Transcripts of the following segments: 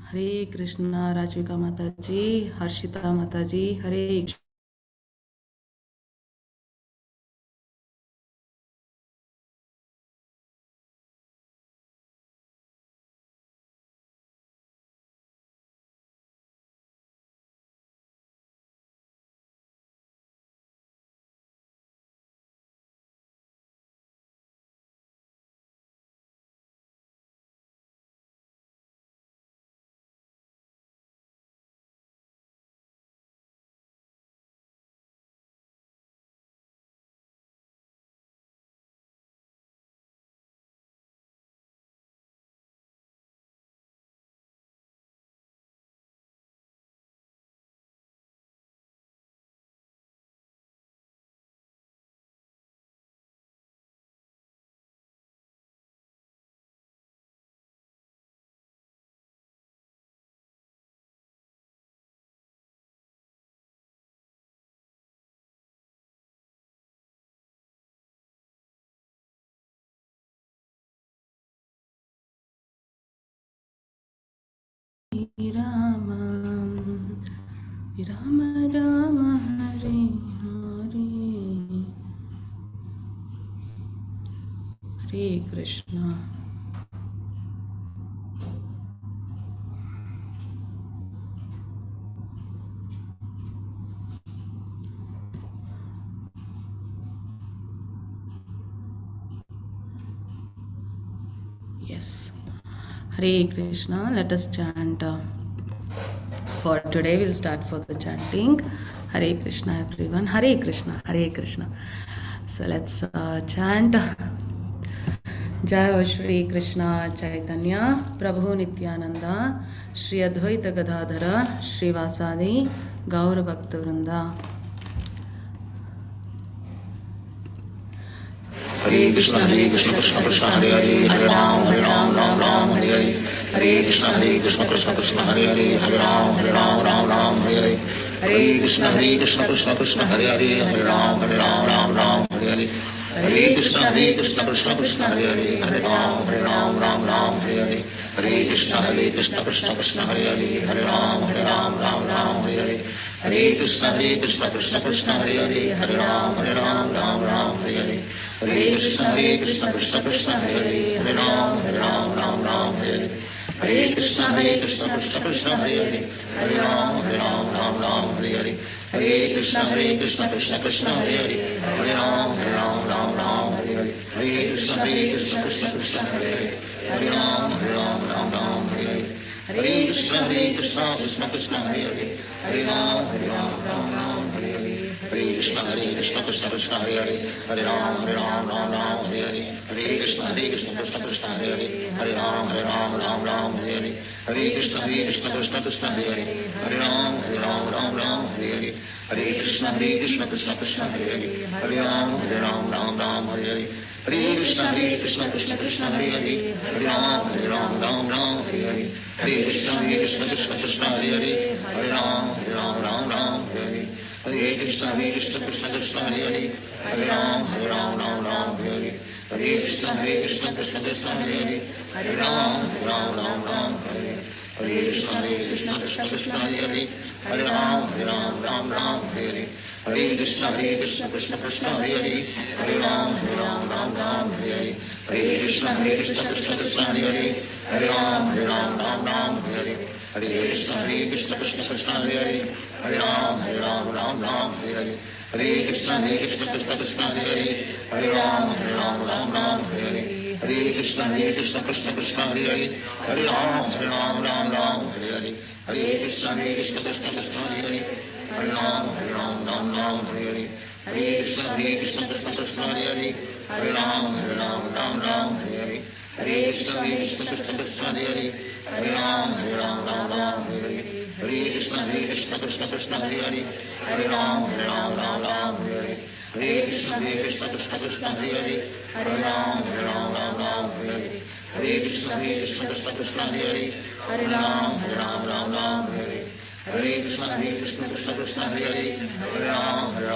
हरे कृष्णा राजविका माता जी, हर्षिता माता जी, हरे Ram Ram Ram Hare Hare Hare Krishna. Yes. Hare Krishna. Let us chant. For today, we'll start for the chanting. Hare Krishna, everyone. Hare Krishna. Hare Krishna. So let's chant. Jai Shri Krishna Chaitanya Prabhu Nityananda Shri Advaita Gadadhara Shri Vasadi Gaura Bhakta Vrinda. Hare Krishna, Krishna Krishna, Hare Hare, Hare Ram, Ram Ram, Hare Hare. Hare Krishna, Krishna Krishna, Hare Hare, Hare Ram, Ram Ram, Hare Hare. Hare Krishna, Krishna Krishna, Hare Hare, Hare Ram, Ram Hare Hare. Hare Krishna, Krishna Krishna, Hare Hare, Hare Ram, Ram Hare Hare. Hare Krishna, Krishna Krishna, Hare Hare, Hare Ram, Ram Hare Hare. Hare Krishna, Krishna Krishna, Hare Hare, Hare Ram, Ram Hare Hare. Hare Krishna, Krishna Krishna, Hare Hare, Hare Ram, Hare Hare. Hare Krishna, Krishna Krishna, Hare Hare, Hare Ram, Hare Hare. Hare Krishna, Krishna Krishna, Hare Hare, Hare Ram, Hare Hare. Hare Krishna, Krishna Krishna, Hare Hare, Hare Ram, Hare Hare. Hare Krishna, Krishna Krishna, Hare Hare, Hare Ram, Hare Hare. Hare Krishna, Krishna Krishna, Hare Hare, Hare Ram, Hare Hare. Hare Krishna, Krishna Krishna, Hare Hare, Hare Ram, Hare Hare. Hare Krishna, Krishna Krishna, Hare Hare, Hare Ram, Hare Hare. Hare Krishna, Krishna Krishna, Hare Hare, Hare Ram, Hare Hare. Hare Krishna, Krishna Krishna, Hare Hare, Hare Ram, Hare Hare. Hare Krishna, Krishna Krishna, Hare Hare, Hare Ram, Hare Hare. Hare Krishna, Krishna Krishna, Hare Hare, Hare Ram, Hare Hare. Hare Krishna, Krishna Krishna, Hare Hare, Hare Ram, Hare Hare. Hare Krishna, Krishna Krishna, Hare Hare, Hare Ram, Hare Hare. Hare Krishna, Krishna Krishna, Hare Hare, Hare Ram, Hare Hare. Hare Krishna, Krishna Krishna, Hare Hare, Hare Ram, Hare Hare. Hare Krishna, Krishna Hare Hare, Hare Ram, Hare Hare. Hare Krishna, Krishna Hare Hare, Hare Ram, Hare Hare. Hare Krishna, Krishna Hare Hare, Hare Ram, Hare Hare. Hare Krishna, Krishna Hare Hare, Hare Ram, Hare Hare. Hare Krishna, Krishna Hare Hare, Hare Ram, Hare Hare. Hare Krishna, Krishna Hare Hare, Hare Ram, Hare Hare. Hare Krishna, Krishna Hare Hare, Hare Ram, Hare Hare. Hare Krishna, Krishna Hare Hare, Hare Ram, Hare Hare. Hare Krishna, Krishna Hare Hare, Hare Ram, Hare Hare. Hare Krishna, Krishna Hare Hare, Hare Ram, Hare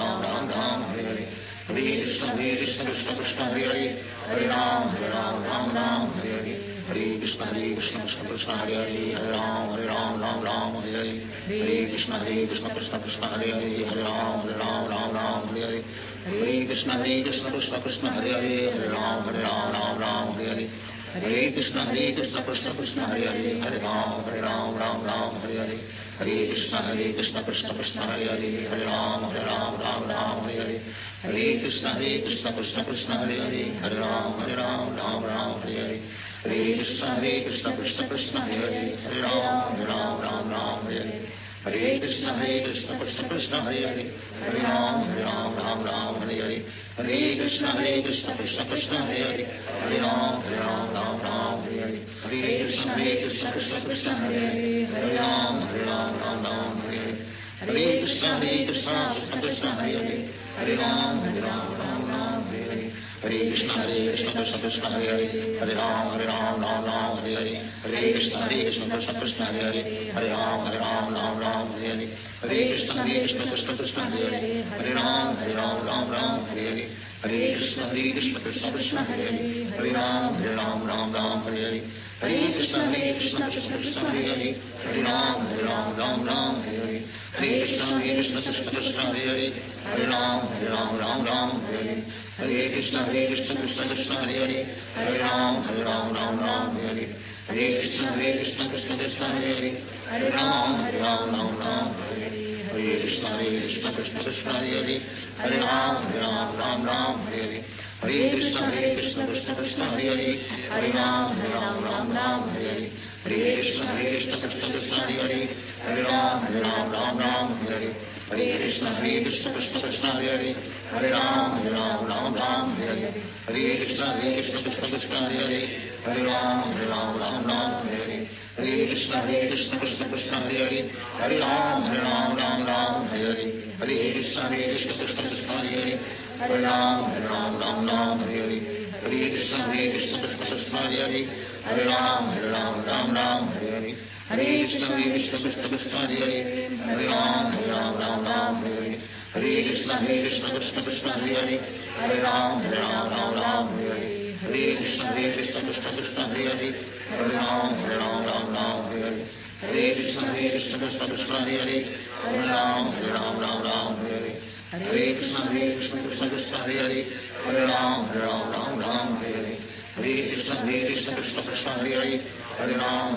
Hare. Hare Krishna, Krishna Hare Hare, Hare Ram, Hare Hare. Hare Krishna Krishna Krishna Hare Hare Hare Ram Ram Ram Hare Hare Hare Krishna Krishna Krishna Hare Hare Hare Ram Ram Hare Hare Hare Krishna Krishna Krishna Hare Hare Hare Ram Ram Hare Hare Hare Krishna Krishna Krishna Hare Hare Hare Ram Hare Hare Hare Krishna Krishna Krishna Hare Hare Hare Ram Hare Hare Hare Krishna Krishna Krishna Hare Hare Hare Ram Hare Hare Hare Krishna Krishna Krishna Hare Hare Hare Ram Hare Hare Hare Krishna Krishna Krishna Hare Hare Hare Ram Hare Hare Hare Krishna Krishna Krishna Hare Hare Hare Ram Hare Hare Hare Krishna Krishna Krishna Hare Hare Hare Ram Hare Hare Hare Krishna Krishna Krishna Hare Hare Hare Ram Hare Hare Hare Krishna Krishna Krishna Hare Hare Hare Ram Hare Hare Hare Krishna Krishna Krishna Hare Hare Hare Ram Hare Hare Hare Krishna Krishna Krishna Hare Hare Hare Ram Hare Hare Hare Krishna Krishna Krishna Hare Hare Hare Ram Hare Hare Hare Krishna Krishna Krishna Hare Hare Hare Ram Hare Hare Hare Krishna Krishna Krishna Hare Hare Hare Ram Hare Hare Hare Krishna Krishna Krishna Hare Hare Hare Ram Hare Hare Hare Krishna Krishna Krishna Hare Hare Hare Ram Hare Hare Hare Krishna Krishna Krishna Hare Hare Hare Ram Hare Hare Hare Krishna Krishna Krishna Hare Hare Hare Ram Hare Hare Hare Krishna Krishna Krishna Hare Hare Hare Ram Hare Hare Hare Krishna Krishna Krishna Hare Hare Hare Ram Hare Hare Hare Krishna Krishna Krishna Hare Hare Hare Ram Hare Hare Hare Krishna Krishna Krishna Hare Hare Hare Ram Hare Hare Hare Krishna Krishna Krishna Hare Hare Hare Ram Hare Hare Hare Krishna Krishna Krishna Hare Hare Hare Ram Hare Hare Hare Krishna Krishna Krishna Hare Hare Hare Ram Hare Hare Hare Krishna Krishna Krishna Hare Hare Hare Ram Hare Hare Hare Krishna Krishna Krishna Hare Hare Hare Ram Hare Hare Hare Krishna Krishna Krishna Hare Hare Hare Ram Hare Hare Hare Krishna Krishna Krishna Hare Hare Hare Ram Hare Hare Hare Krishna Krishna Krishna Hare Hare Hare Ram Hare Hare Hare Krishna Krishna Krishna Hare Hare Hare Ram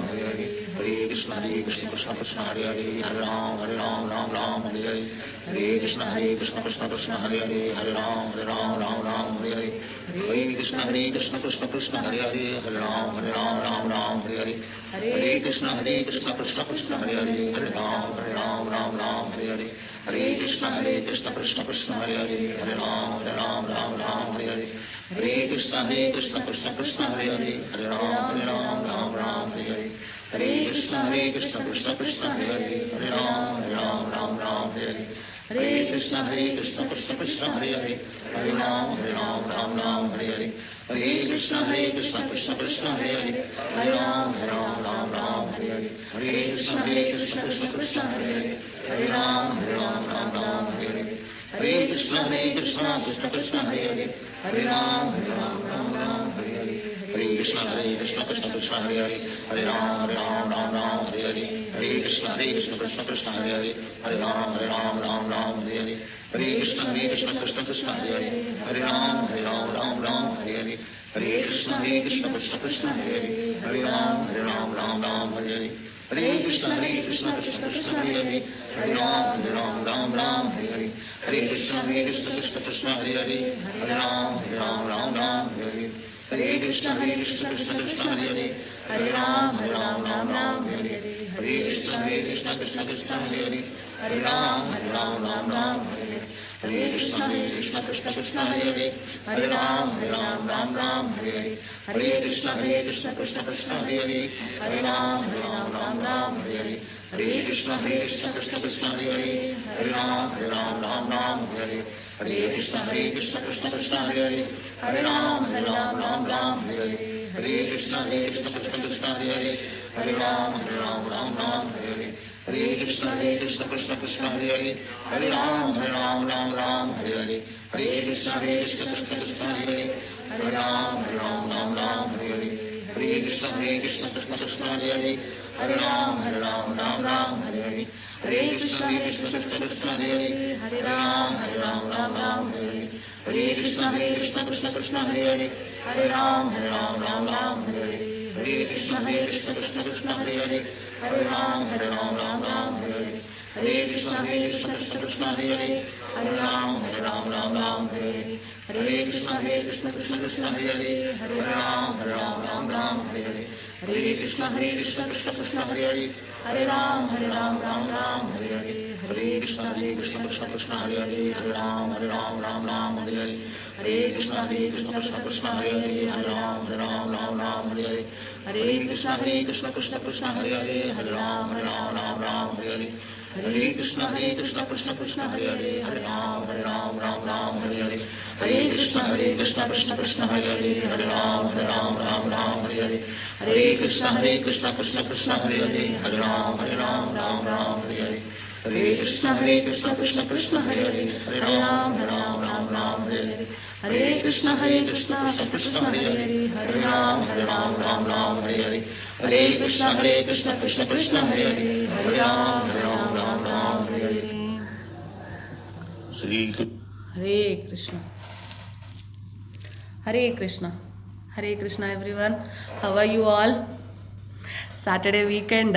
Hare Hare Hare Krishna Krishna Krishna Hare Hare Hare Ram Hare Hare Hare Krishna Krishna Krishna Hare Hare Hare Ram Hare Hare Hare Krishna Krishna Krishna Hare Hare Hare Ram Hare Hare Hare Krishna Krishna Krishna Hare Hare Hare Ram Hare Hare Hare Krishna Krishna Krishna Hare Hare Hare Ram Hare Hare Hare Krishna Krishna Krishna Hare Hare Hare Ram Hare Hare Hare Krishna Krishna Krishna Hare Hare Hare Ram Hare Hare Hare Krishna Krishna Krishna Hare Hare Hare Ram Hare Hare Hare Krishna Krishna Krishna Hare Hare Hare Ram Hare Hare Hare Krishna Krishna Krishna Hare Hare Hare Ram Hare Hare Hare Krishna Krishna Krishna Hare Hare Hare Ram Hare Hare Hare Krishna Krishna Krishna Hare Hare Hare Ram Hare Hare Hare Krishna Krishna Krishna Hare Hare Hare Ram Hare Hare Hare Krishna Krishna Krishna Hare Hare Hare Ram Hare Hare Hare Krishna Krishna Krishna Hare Hare Hare Ram Hare Hare Hare Krishna Krishna Krishna Hare Hare Hare Ram Hare Hare Hare Krishna Krishna Krishna Hare Hare Hare Ram Hare Hare Hare Krishna Krishna Krishna Hare Hare Hare Ram Hare Hare Hare Krishna Krishna Krishna Hare Hare Hare Ram Hare Hare Hare Krishna Krishna Krishna Hare Hare Hare Ram Hare Hare Hare Krishna Krishna Krishna Hare Hare Hare Ram Hare Hare Hare Krishna Krishna Krishna Hare Hare Hare Ram Hare Hare Hare Krishna Krishna Krishna Hare Hare Hare Ram Hare Hare Hare Krishna Krishna Krishna Hare Hare Hare Ram Hare Hare Hare Krishna Krishna Krishna Hare Hare Hare Ram, Ram Ram, Hare Hare. Hare Krishna, Krishna Krishna, Hare Hare. Hare Ram, Ram, Hare Hare. Hare Krishna, Krishna Krishna, Hare Hare. Hare Ram, Ram, Hare Hare. Hare Krishna, Krishna Hare Hare. Hare Ram, Ram, Hare Hare. Hare Krishna, Krishna Hare Hare. Hare Ram, Ram, Hare Hare. Hare Krishna, Krishna Hare Hare. Hare Ram, Ram, Hare Hare. Hare Krishna, Krishna Hare Hare. Hare Ram, Ram, Hare Hare. Hare Krishna, Krishna Hare Hare. Hare Ram, Ram, Hare Hare. Hare Krishna, Krishna Hare Hare. Hare Ram, Ram, Hare Hare. Hare Krishna, Krishna Hare Hare. Hare Ram, Ram, Hare Hare. Hare Krishna, Krishna Hare Hare. Hare Ram, Ram, Hare Hare. Hare Krishna, Krishna Hare Hare. Hare Ram, Ram, Hare Hare. Hare Krishna, Krishna Hare Hare. Hare Ram, Ram, Hare Hare. Hare Krishna, Krishna Hare Hare. Hare Ram, Ram, Hare Hare. Hare Krishna, Krishna Hare Hare. Hare Ram, Ram, Hare Hare. Hare Krishna, Krishna Hare Hare. Hare Ram, Ram, Hare Hare. Hare Krishna, Krishna Hare Hare. Hare Ram, Ram, Hare Hare. Hare Krishna. Hare Krishna. Hare Krishna, everyone. How are you all? Saturday weekend.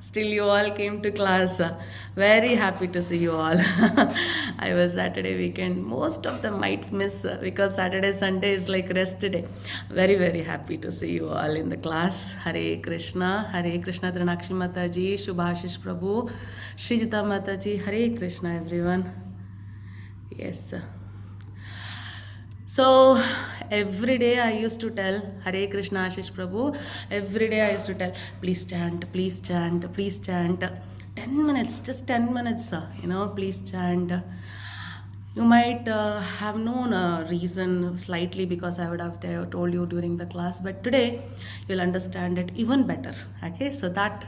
Still you all came to class. Very happy to see you all. I was Saturday weekend. Most of them might miss because Saturday, Sunday is like rest day. Very, very happy to see you all in the class. Hare Krishna. Hare Krishna, Dranakshi Mataji, Shubhashish Prabhu, Srijita Mataji. Hare Krishna, everyone. Yes. So every day I used to tell Hare Krishna, Ashish Prabhu. Every day I used to tell, please chant, please chant, please chant. 10 minutes, just 10 minutes, please chant. You might have known a reason slightly because I would have told you during the class, but today you'll understand it even better. Okay, so that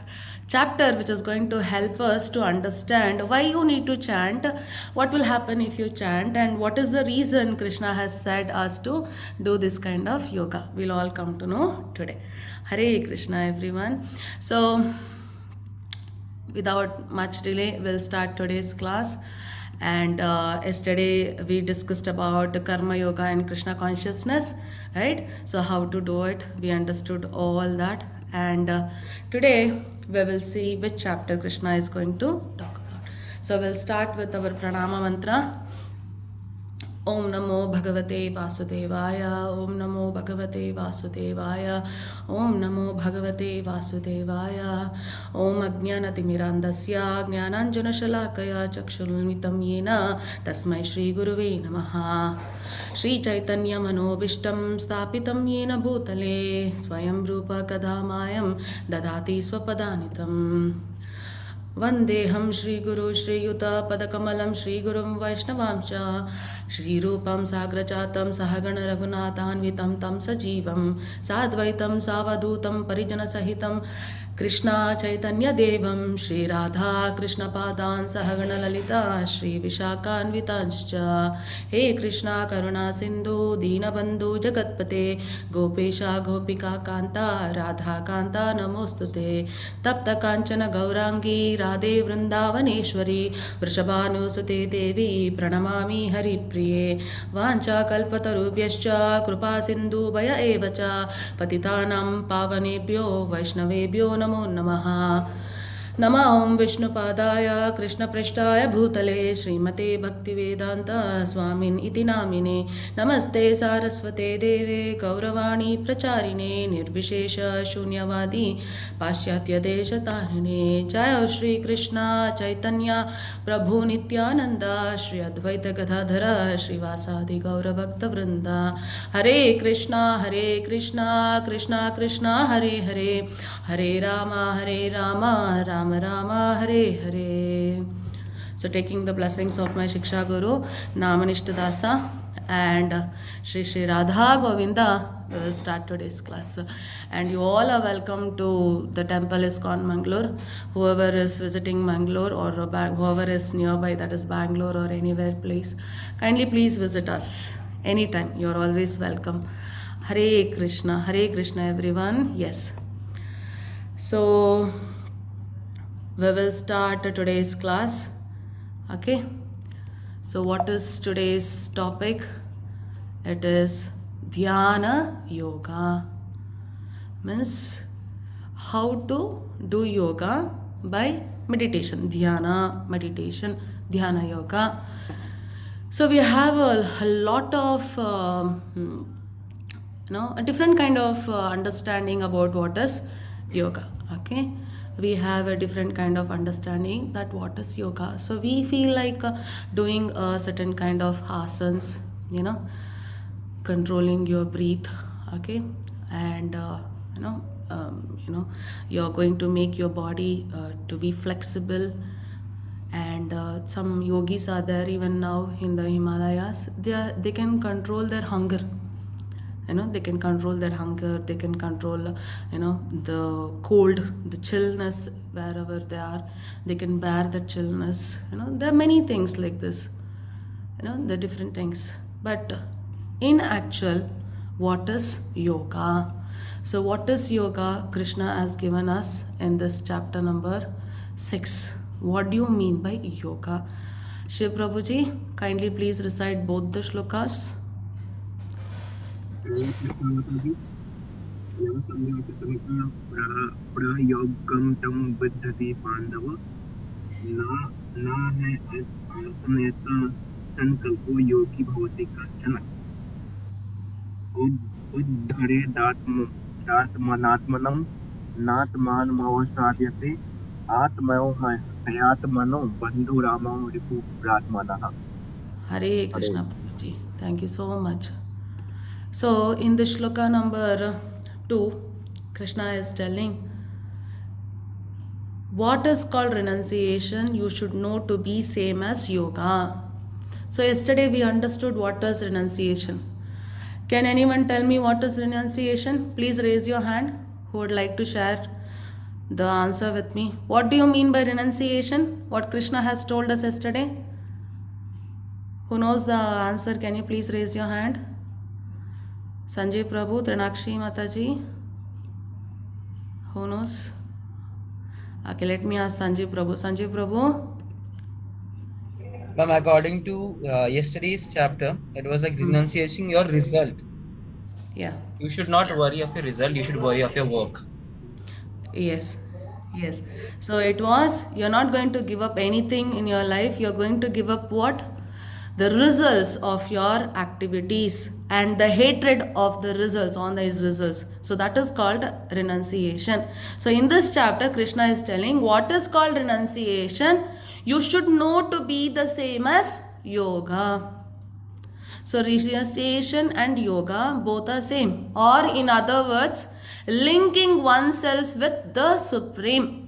chapter which is going to help us to understand why you need to chant, what will happen if you chant, and what is the reason Krishna has said us to do this kind of yoga. We'll all come to know today. Hare Krishna, everyone. So without much delay, we'll start today's class. And yesterday we discussed about Karma Yoga and Krishna consciousness, right? So how to do it, we understood all that. And today we will see which chapter Krishna is going to talk about. So we'll start with our Pranama mantra. Om Namo Bhagavate Vasudevaya. Om Namo Bhagavate Vasudevaya. Om Namo Bhagavate Vasudevaya. Om Ajnanatimirandasya Jnananjana Shalakaya Chakshurulmitam Yena Tasmai Shri Guruve Namaha. Shri Chaitanya Manobishtam Stapitam Yena Bhutale Swayam Rupa Kadamayam Dadati Swapadanitam. Vandeham Shri Guru Shri Yuta Padakamalam Shri Gurum Vaishnavamcha Shri Rupam Sagrachatam Sahagana Raghunathanvitam Tam Sajivam Sadvaitam Savadutam Parijana Sahitam Krishna Chaitanya Devam Shri Radha Krishna Padan Sahagana Lalita Shri Vishakhanvitanscha. He Krishna Karuna Sindhu Deenabandhu Jagatpate Gopesha Gopika Kanta Radha Kanta Namostute Tapta Kanchana Gaurangi Radhe Vrindavaneshwari Vrishabhanusute Devi Pranamami Haripriye Vancha Kalpatarubhyascha Krupa Sindhu Bhaya Evacha Patitanam Pavanebhyo Vaishnavebhyo Namo Namaha. Nama Om Vishnupadaya Krishna Prishtaya Bhutale Srimate Bhaktivedanta Swamin Iti Namine Namaste Saraswate Deve Gauravani Pracharine Nirvishesha Shunyavadi Paschatya Deshatarine. Jaya Shri Krishna Chaitanya Prabhu Nityananda Shri Advaita Gadadhara Shri Vasadi Gaura Bhakta Vrinda. Hare Krishna Krishna Krishna Hare Hare Hare Rama Rama Rama Hare Hare. So taking the blessings of my Shiksha Guru Namanishta Dasa and Shri Shri Radha Govinda, we will start today's class. And you all are welcome to the temple ISKCON Mangalore. Whoever is visiting Mangalore or whoever is nearby, that is Bangalore or anywhere, please kindly please visit us. anytime. You're always welcome. Hare Krishna everyone. Yes. So we will start today's class. Okay. So what is today's topic? It is Dhyana Yoga. Means how to do yoga by meditation. Dhyana meditation, Dhyana yoga. So we have a lot of a different kind of understanding about what is yoga. Okay, we have a different kind of understanding that what is yoga. So we feel like doing a certain kind of asanas, controlling your breath. Okay, and you're going to make your body to be flexible. And some yogis are there even now in the Himalayas. They can control their hunger. They can control their hunger. They can control the cold, the chillness wherever they are. They can bear the chillness. There are many things like this. The different things. But in actual, what is yoga? So what is yoga? Krishna has given us in this chapter number 6. What do you mean by yoga? Shiv Prabhuji, kindly please recite both the shlokas. प्रयोगम तम विद्धति पांडव ना है आत्मैसा संकल्पो योगी भवति कश्चन उद्धरे दात्मनात्मनं नात्मानमवसाद्यते आत्मयो हयात्मनो बंधुरामो रिपु प्रात्मनः. Hare Krishna Prabhuji. Thank you so much. So in the shloka number 2, Krishna is telling what is called renunciation you should know to be same as yoga. So yesterday we understood what is renunciation. Can anyone tell me what is renunciation? Please raise your hand who would like to share the answer with me. What do you mean by renunciation? What Krishna has told us yesterday? Who knows the answer? Can you please raise your hand? Sanjay Prabhu, Trinakshi Mataji. Who knows? Okay, let me ask Sanjay Prabhu. Sanjay Prabhu. Ma'am, according to yesterday's chapter, it was like renunciating your result. Yeah. You should not worry of your result. You should worry of your work. Yes. So it was, you're not going to give up anything in your life. You're going to give up what? The results of your activities and the hatred of the results on these results. So that is called renunciation. So in this chapter, Krishna is telling what is called renunciation. You should know to be the same as yoga. So renunciation and yoga both are same. Or in other words, linking oneself with the Supreme.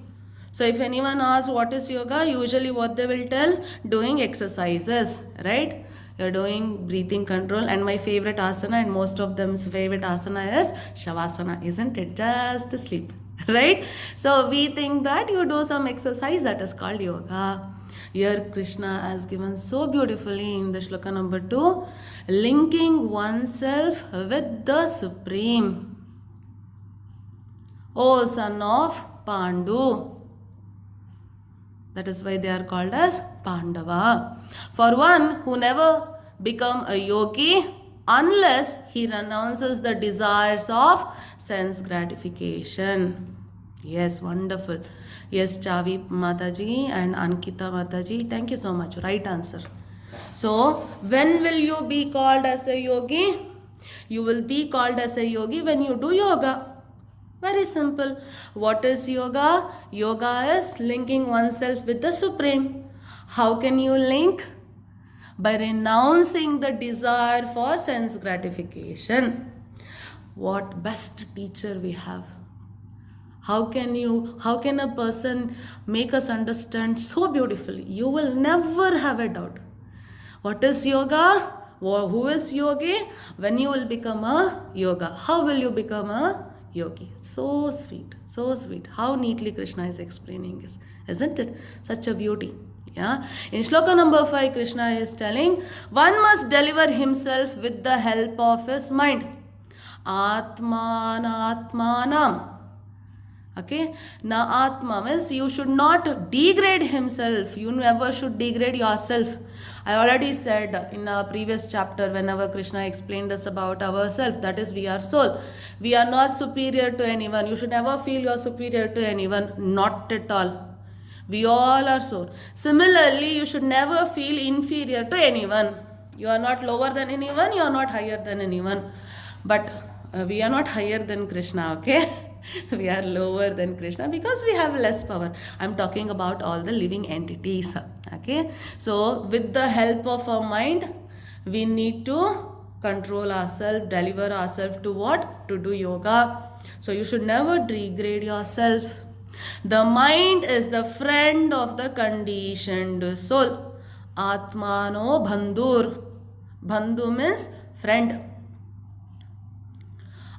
So if anyone asks what is yoga, usually what they will tell, doing exercises, right? You're doing breathing control, and my favorite asana and most of them's favorite asana is Shavasana, isn't it? Just to sleep, right? So we think that you do some exercise that is called yoga. Here Krishna has given so beautifully in the shloka number 2, linking oneself with the Supreme. O son of Pandu. That is why they are called as Pandava. For one who never become a yogi unless he renounces the desires of sense gratification. Yes, wonderful. Yes, Chavi Mataji and Ankita Mataji. Thank you so much. Right answer. So, when will you be called as a yogi? You will be called as a yogi when you do yoga. Very simple. What is yoga? Yoga is linking oneself with the Supreme. How can you link? By renouncing the desire for sense gratification. What best teacher we have. How can a person make us understand so beautifully? You will never have a doubt. What is yoga? Who is yogi? When you will become a yoga. How will you become a yogi? So sweet, so sweet. How neatly Krishna is explaining this, isn't it? Such a beauty. Yeah. In shloka number 5, Krishna is telling one must deliver himself with the help of his mind. Atmanam. Okay. Na atma means you should not degrade himself. You never should degrade yourself. I already said in a previous chapter whenever Krishna explained us about ourselves, that is, we are soul. We are not superior to anyone. You should never feel you are superior to anyone. Not at all. We all are soul. Similarly, you should never feel inferior to anyone. You are not lower than anyone. You are not higher than anyone. But we are not higher than Krishna, okay? We are lower than Krishna because we have less power. I'm talking about all the living entities, okay? So with the help of our mind, we need to control ourselves, deliver ourselves to what? To do yoga. So you should never degrade yourself. The mind is the friend of the conditioned soul. Atmano bandhur. Bandhu means friend.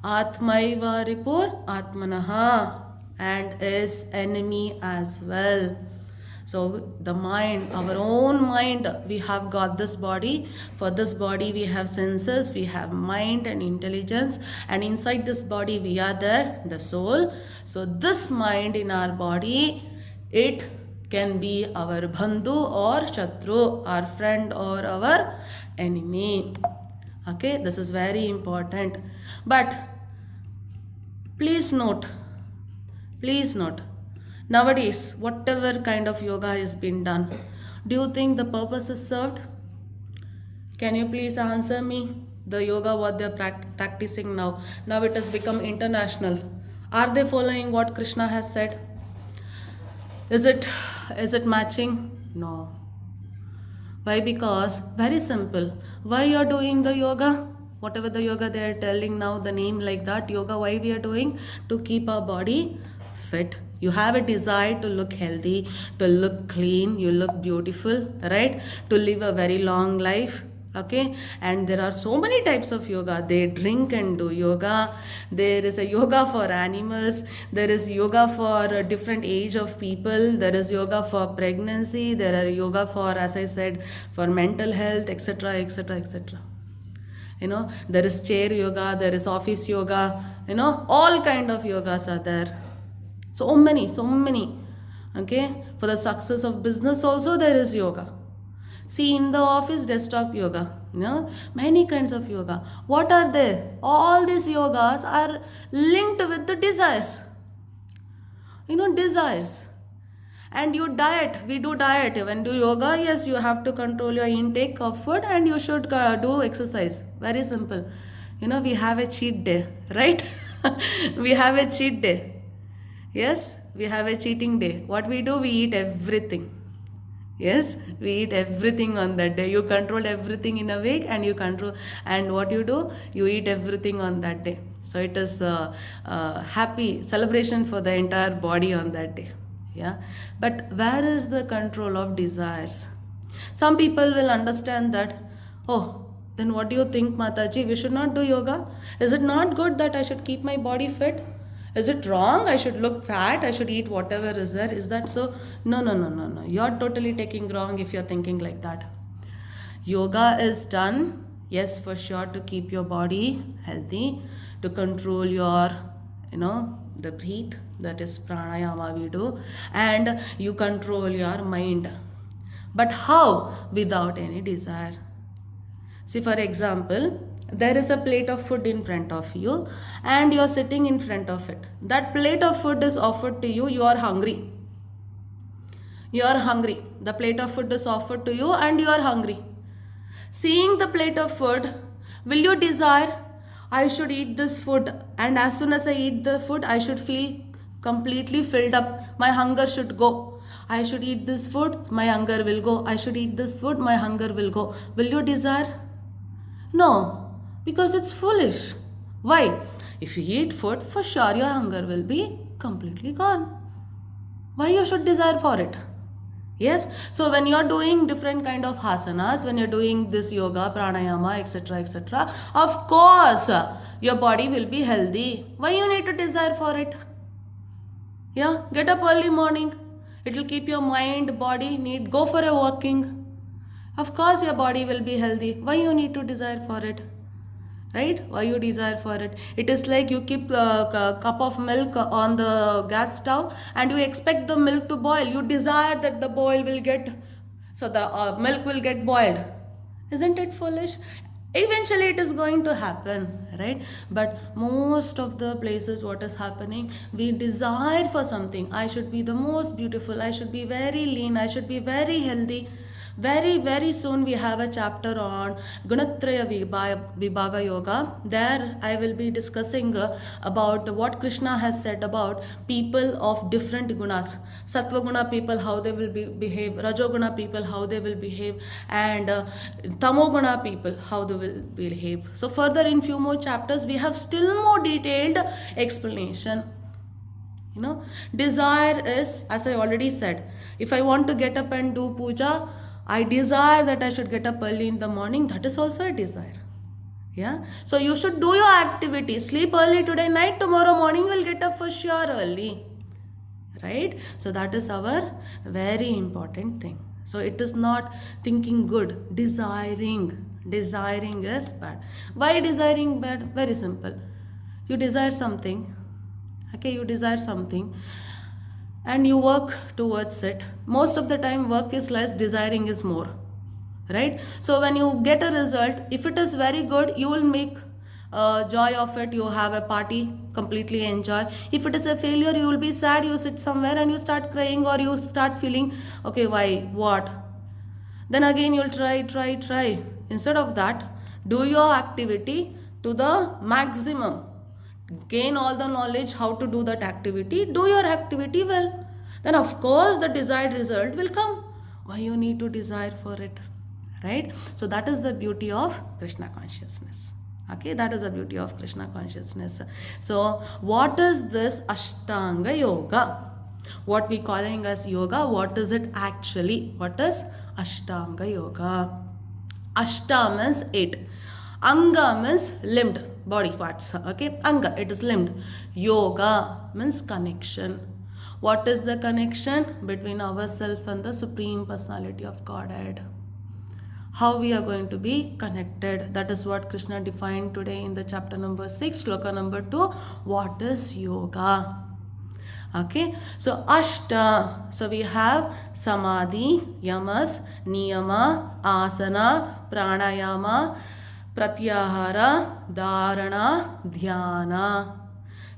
Atmaiva ripur atmanaha, and is enemy as well. So the mind, our own mind, we have got this body. For this body we have senses, we have mind and intelligence, and inside this body we are there, the soul. So this mind in our body, it can be our bandhu or shatru, our friend or our enemy. Okay, this is very important. But please note, nowadays, whatever kind of yoga is being done, do you think the purpose is served? Can you please answer me? The yoga what they are practicing now it has become international. Are they following what Krishna has said? Is it matching? No. Why? Because very simple. Why you are doing the yoga? Whatever the yoga they are telling now, the name like that yoga, why we are doing? To keep our body fit. You have a desire to look healthy, to look clean, you look beautiful, right? To live a very long life. Okay, and there are so many types of yoga. They drink and do yoga. There is a yoga for animals. There is yoga for a different age of people. There is yoga for pregnancy. There are yoga for, as I said, for mental health, etc., etc., etc. There is chair yoga, there is office yoga, all kind of yogas are there. So many. Okay, for the success of business also there is yoga. See, in the office, desktop yoga, many kinds of yoga. What are they? All these yogas are linked with the desires. Desires. And you diet, we do diet. When do yoga, yes, you have to control your intake of food and you should do exercise. Very simple. We have a cheat day, right? We have a cheat day. Yes, we have a cheating day. What we do, we eat everything. Yes, we eat everything on that day. You control everything in a week and you control, and what you do, you eat everything on that day. So it is a happy celebration for the entire body on that day. Yeah, but where is the control of desires? Some people will understand that, oh, then what do you think, Mataji? We should not do yoga? Is it not good that I should keep my body fit? Is it wrong? I should look fat? I should eat whatever is there? Is that so? No. You're totally taking wrong if you're thinking like that. Yoga is done, yes, for sure, to keep your body healthy, to control your, the breath, that is pranayama we do, and you control your mind. But how? Without any desire. See, for example, there is a plate of food in front of you and you are sitting in front of it. That plate of food is offered to you. You are hungry. The plate of food is offered to you and you are hungry. Seeing the plate of food, will you desire, I should eat this food, and as soon as I eat the food, I should feel completely filled up. My hunger should go. I should eat this food, my hunger will go. I should eat this food, my hunger will go. Will you desire? No, because it's foolish. Why? If you eat food, for sure your hunger will be completely gone. Why you should desire for it? Yes, so when you're doing different kind of asanas, when you're doing this yoga, pranayama, etc., of course, your body will be healthy. Why you need to desire for it? Yeah, get up early morning. It will keep your mind, body need. Go for a walking. Of course, your body will be healthy. Why you need to desire for it? Right? Why you desire for it? It is like you keep a cup of milk on the gas stove and you expect the milk to boil. You desire that the boil will get, so the milk will get boiled. Isn't it foolish? Eventually it is going to happen, right? But most of the places, what is happening, we desire for something. I should be the most beautiful, I should be very lean, I should be very healthy. Very soon we have a chapter on Gunatraya Vibhaga Yoga. There I will be discussing about what Krishna has said about people of different gunas. Sattva guna people, how they will behave, Rajoguna people, how they will behave, and Tamoguna people, how they will behave. So further in few more chapters we have still more detailed explanation. You know, desire is, as I already said, if I want to get up and do puja, I desire that I should get up early in the morning. That is also a desire. Yeah. So you should do your activity. Sleep early today night. Tomorrow morning you will get up for sure early. Right. So that is our very important thing. So it is not thinking good. Desiring. Desiring is bad. Why desiring bad? Very simple. You desire something. Okay. You desire something. And you work towards it. Most of the time work is less, desiring is more, right? So when you get a result, if it is very good, you will make joy of it. You have a party, completely enjoy. If it is a failure, you will be sad. You sit somewhere and you start crying, or you start feeling, okay, why, what? Then again you'll try. Instead of that, do your activity to the maximum. Gain all the knowledge how to do that activity. Do your activity well. Then of course the desired result will come. Why you need to desire for it, right? So that is the beauty of Krishna consciousness. Okay, that is the beauty of Krishna consciousness. So what is this Ashtanga Yoga? What we calling as yoga, what is it actually? What is Ashtanga Yoga? Ashta means 8. Anga means limbed, body parts. Okay, Anga, it is limbed. Yoga means connection. What is the connection between ourselves and the Supreme Personality of Godhead? How we are going to be connected? That is what Krishna defined today in the chapter number 6, shloka number 2. What is yoga? Okay, so Ashta. So we have Samadhi, Yamas, Niyama, Asana, Pranayama, Pratyahara, Dharana, Dhyana.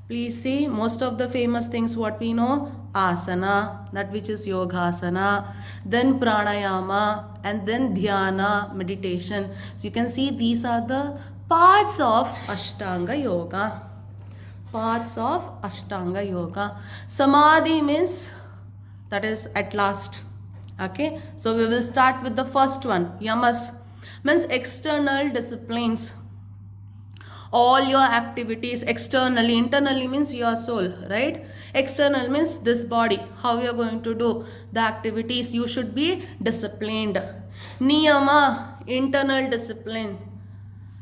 Please see, most of the famous things what we know, asana, that which is yogasana, then pranayama, and then dhyana, meditation. So you can see these are the parts of Ashtanga Yoga. Parts of Ashtanga Yoga. Samadhi means, that is at last. Okay, so we will start with the first one. Yamas means external disciplines. All your activities externally. Internally means your soul, right? External means this body. How you are going to do the activities. You should be disciplined. Niyama, internal discipline.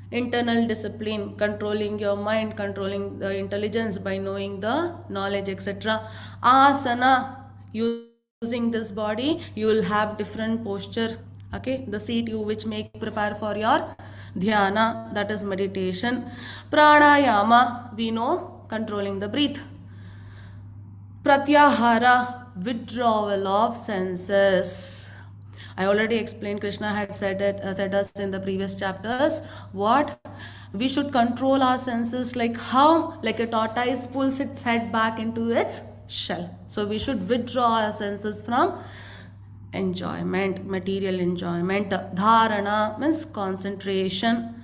Internal discipline, controlling your mind, controlling the intelligence by knowing the knowledge, etc. Asana, using this body, you will have different posture. Okay, the seat you which make prepare for your dhyana, that is meditation. Pranayama, we know, controlling the breath. Pratyahara, withdrawal of senses. I already explained, Krishna had said us in the previous chapters, what we should control our senses, like how, like a tortoise pulls its head back into its shell. So we should withdraw our senses from enjoyment, material enjoyment. Dharana means concentration.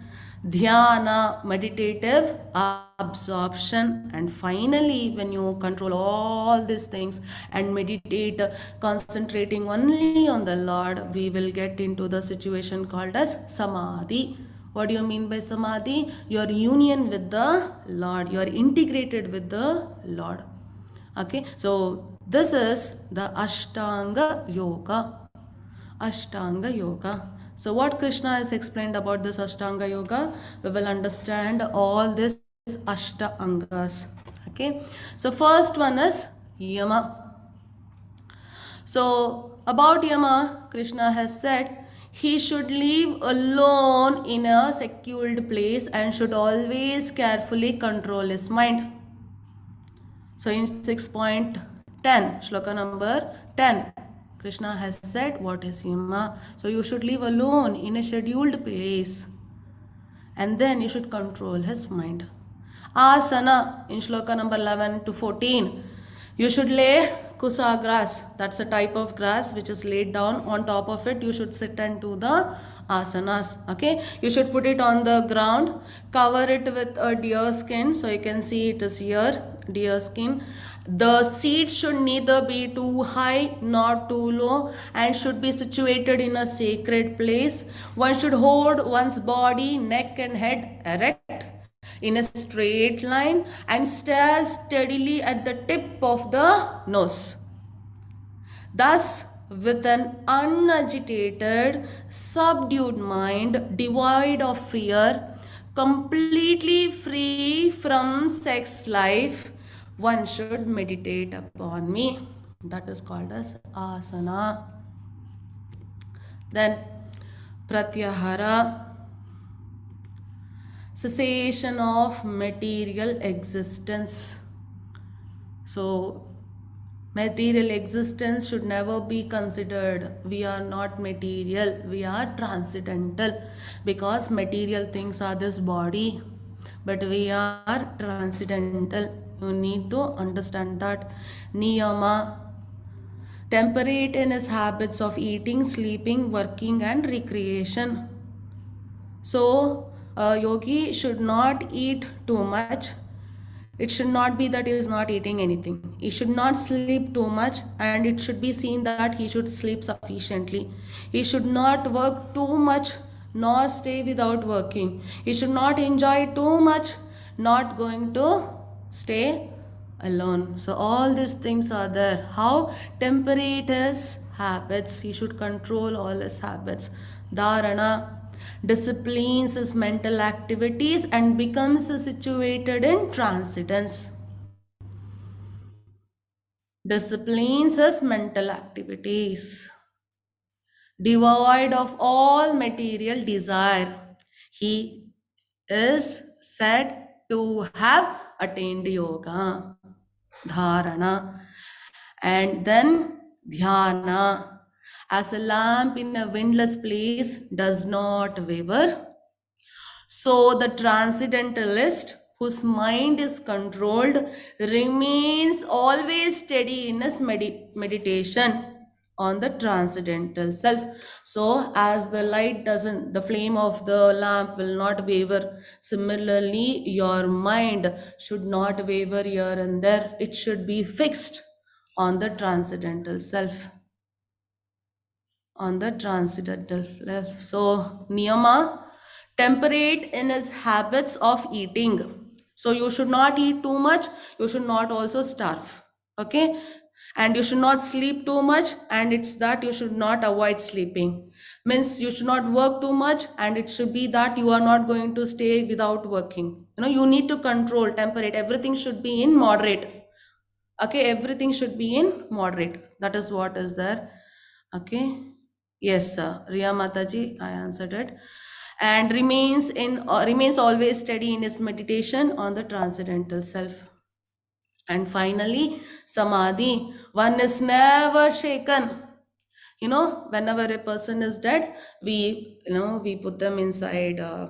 Dhyana, meditative absorption. And finally, when you control all these things and meditate, concentrating only on the Lord, we will get into the situation called as Samadhi. What do you mean by Samadhi? Your union with the Lord. You are integrated with the Lord. Okay, so this is the Ashtanga Yoga. Ashtanga Yoga. So what Krishna has explained about this Ashtanga Yoga, we will understand all this Ashta Angas. Okay, so first one is Yama. So, about Yama, Krishna has said he should live alone in a secured place and should always carefully control his mind. So, in 6.10, shloka number 10, Krishna has said what is Yama. So, you should live alone in a scheduled place and then you should control his mind. Asana in shloka number 11 to 14. You should lay kusa grass. That's a type of grass which is laid down. On top of it, you should sit and do the asanas. Okay. You should put it on the ground. Cover it with a deer skin. So you can see it is here. Deer skin. The seat should neither be too high nor too low and should be situated in a sacred place. One should hold one's body, neck and head erect in a straight line and stare steadily at the tip of the nose. Thus, with an unagitated, subdued mind, devoid of fear, completely free from sex life, one should meditate upon me. That is called as asana. Then, pratyahara, cessation of material existence. So, material existence should never be considered. We are not material, we are transcendental, because material things are this body, but we are transcendental. You need to understand that. Niyama, temperate in his habits of eating, sleeping, working, and recreation. So, a yogi should not eat too much. It should not be that he is not eating anything. He should not sleep too much, and it should be seen that he should sleep sufficiently. He should not work too much nor stay without working. He should not enjoy too much, not going to stay alone. So all these things are there. How? Temperate his habits. He should control all his habits. Dharana, disciplines his mental activities and becomes situated in transcendence. Disciplines his mental activities, devoid of all material desire. He is said to have attained yoga. Dharana. And then dhyana. As a lamp in a windless place does not waver, so the transcendentalist whose mind is controlled remains always steady in his meditation on the transcendental self. So as the light doesn't, the flame of the lamp will not waver, similarly your mind should not waver here and there. It should be fixed on the transcendental self. On the transcendental self. So niyama, temperate in his habits of eating. So you should not eat too much, you should not also starve. Okay? And you should not sleep too much, and it's that you should not avoid sleeping. Means you should not work too much, and it should be that you are not going to stay without working. You need to control, temperate. Everything should be in moderate. Okay, everything should be in moderate. That is what is there. Okay. Yes, sir. Riya Mataji, I answered it. And remains always steady in his meditation on the transcendental self. And finally, samadhi. One is never shaken. Whenever a person is dead, we put them inside, a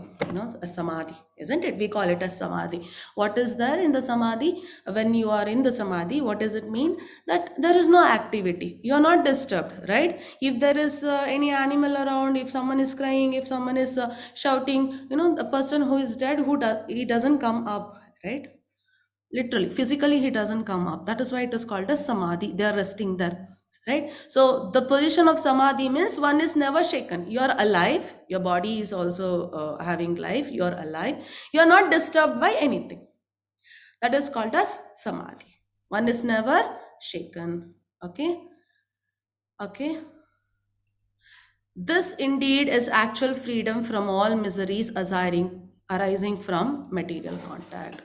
samadhi, isn't it? We call it a samadhi. What is there in the samadhi? When you are in the samadhi, what does it mean? That there is no activity. You are not disturbed, right? If there is any animal around, if someone is crying, if someone is shouting, a person who is dead, he doesn't come up, right? Literally, physically, he doesn't come up. That is why it is called as samadhi. They are resting there. Right? So the position of samadhi means one is never shaken. You are alive. Your body is also having life. You are alive. You are not disturbed by anything. That is called as samadhi. One is never shaken. Okay? Okay? This indeed is actual freedom from all miseries arising from material contact.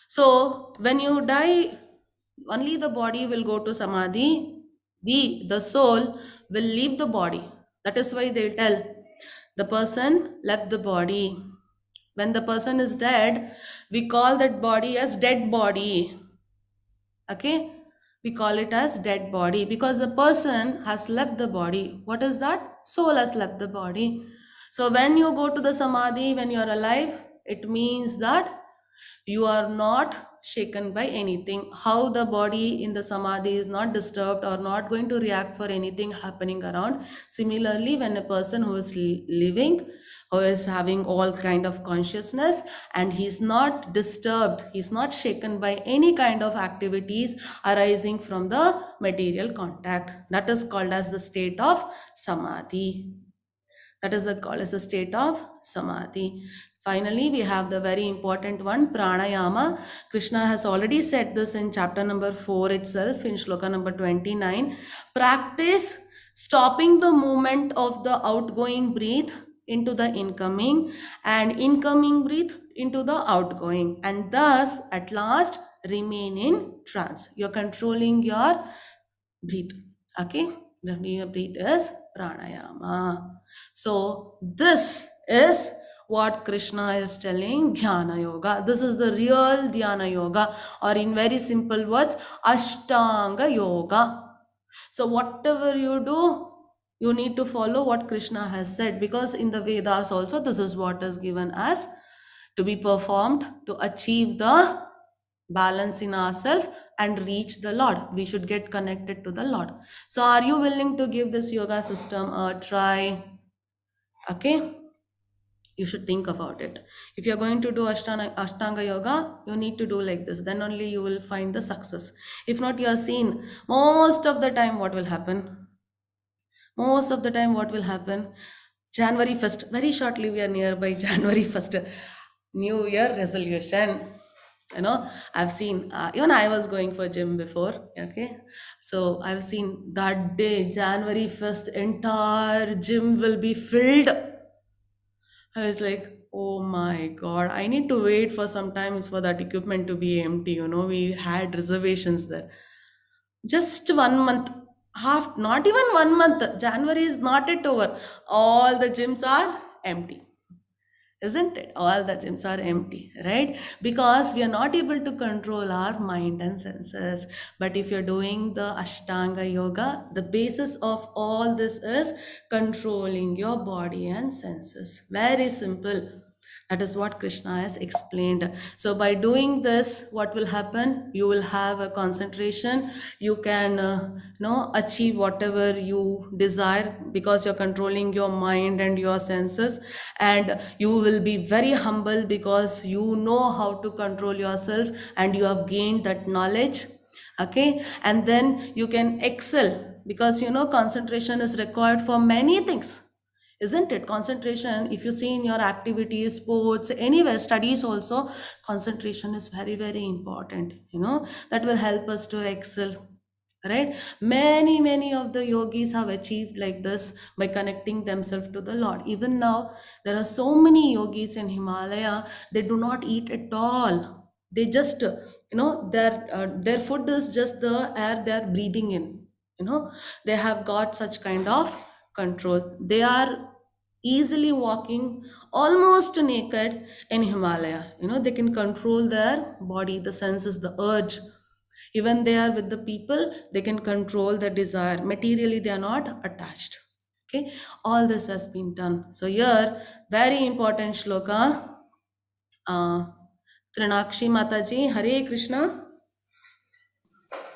So when you die, only the body will go to samadhi. the soul will leave the body. That is why they tell the person left the body. When the person is dead, we call that body as dead body. Okay, we call it as dead body because the person has left the body. What is that? Soul has left the body. So when you go to the samadhi, when you are alive, it means that you are not shaken by anything. How the body in the samadhi is not disturbed or not going to react for anything happening around. Similarly, when a person who is living, who is having all kind of consciousness, and he's not disturbed, he's not shaken by any kind of activities arising from the material contact, that is called as the state of samadhi. That is called as a state of samadhi. Finally, we have the very important one, pranayama. Krishna has already said this in chapter number 4 itself, in shloka number 29. Practice stopping the movement of the outgoing breath into the incoming and incoming breath into the outgoing, and thus at last remain in trance. You're controlling your breathe. Okay, your breathe is pranayama. So this is what Krishna is telling, dhyana yoga. This is the real dhyana yoga, or in very simple words, ashtanga yoga. So whatever you do, you need to follow what Krishna has said, because in the Vedas also this is what is given as to be performed to achieve the balance in ourselves and reach the Lord. We should get connected to the Lord. So are you willing to give this yoga system a try? Okay, you should think about it. If you're going to do Ashtanga yoga, you need to do like this. Then only you will find the success. If not, you are seen most of the time what will happen. Most of the time what will happen? January 1st, very shortly we are nearby January 1st, New Year resolution. You know, I've seen, even I was going for gym before, okay? So I've seen that day, January 1st, entire gym will be filled. I was like, oh my God, I need to wait for some times for that equipment to be empty. You know, we had reservations there. Just 1 month, half, not even 1 month. January is not yet over. All the gyms are empty. Isn't it? All the gyms are empty, right? Because we are not able to control our mind and senses. But if you're doing the Ashtanga yoga, the basis of all this is controlling your body and senses. Very simple. That is what Krishna has explained. So by doing this, what will happen? You will have a concentration. You can achieve whatever you desire, because you're controlling your mind and your senses. And you will be very humble because you know how to control yourself and you have gained that knowledge. Okay, and then you can excel, because concentration is required for many things, isn't it? Concentration, if you see in your activities, sports, anywhere, studies also, concentration is very, very important. That will help us to excel, right? Many of the yogis have achieved like this by connecting themselves to the Lord. Even now there are so many yogis in Himalaya, they do not eat at all. They just their food is just the air they are breathing in. They have got such kind of control. They are easily walking almost naked in Himalaya. They can control their body, the senses, the urge. Even they are with the people, they can control the desire. Materially, they are not attached. Okay, all this has been done. So here, very important shloka. Trinakshi Mataji, Hare Krishna.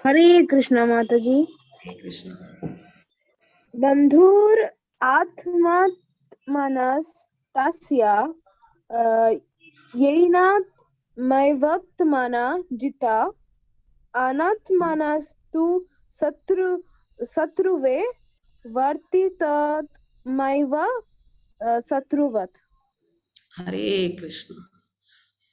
हरे कृष्णा माता जी। Hare Krishna. बंधुर आत्मात्मनस्तस्य येनात् मैवत्मना जिता अनात्मनस्तु शत्रुवे वर्तितमैव शत्रुवत्। Hare Krishna.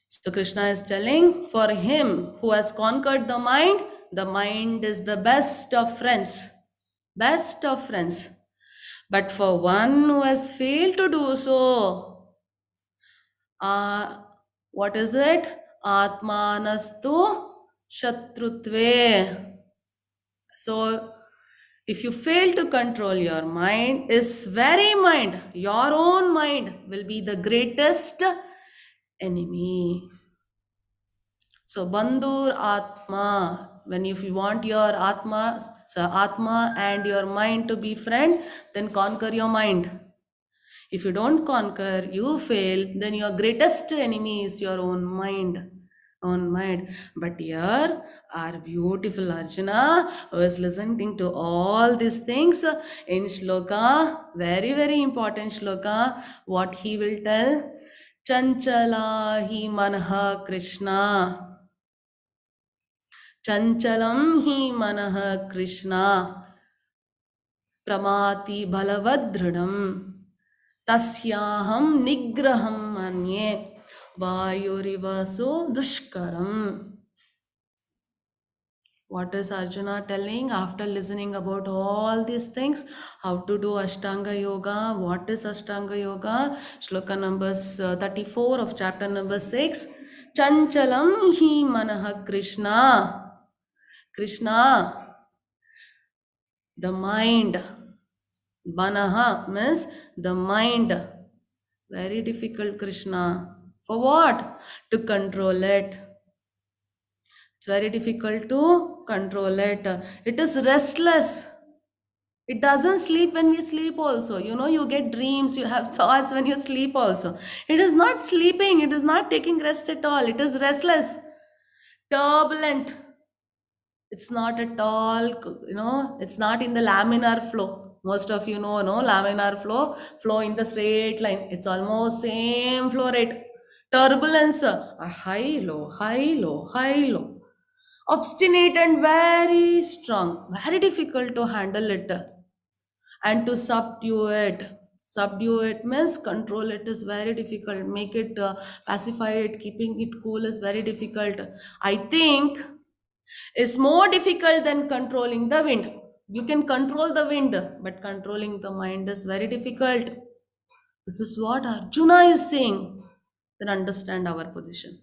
So Krishna is telling, for him who has conquered the mind is the best of friends. Best of friends. But for one who has failed to do so, what is it? Atmanastu Shatrutve. So If you fail to control your mind, is very mind, your own mind will be the greatest enemy. So Bandhur Atma, when if you want your Atma and your mind to be friend, then conquer your mind. If you don't conquer, you fail, then your greatest enemy is your own mind. Own mind. But here, our beautiful Arjuna was listening to all these things in shloka, very, very important shloka. What he will tell? Chanchala hi manha Krishna. Chanchalam hi manah Krishna. Pramati balavadridam. Tasyaham nigraham manye vayurivaso dushkaram. What is Arjuna telling after listening about all these things? How to do Ashtanga Yoga? What is Ashtanga Yoga? Shloka number 34 of chapter number 6. Chanchalam hi manah Krishna. Krishna, the mind. Manaha means the mind. Very difficult, Krishna. For what? To control it. It's very difficult to control it. It is restless. It doesn't sleep when we sleep also. You know, you get dreams, you have thoughts when you sleep also. It is not sleeping. It is not taking rest at all. It is restless, turbulent. It's not at all, it's not in the laminar flow. Most of you know, no, laminar flow in the straight line. It's almost same flow rate. Turbulence, a high, low, high, low, high, low. Obstinate and very strong. Very difficult to handle it. And to subdue it. Subdue it means control it is very difficult. Make it, pacify it, keeping it cool is very difficult. I think is more difficult than controlling the wind. You can control the wind, but controlling the mind is very difficult. This is what Arjuna is saying. Then understand our position.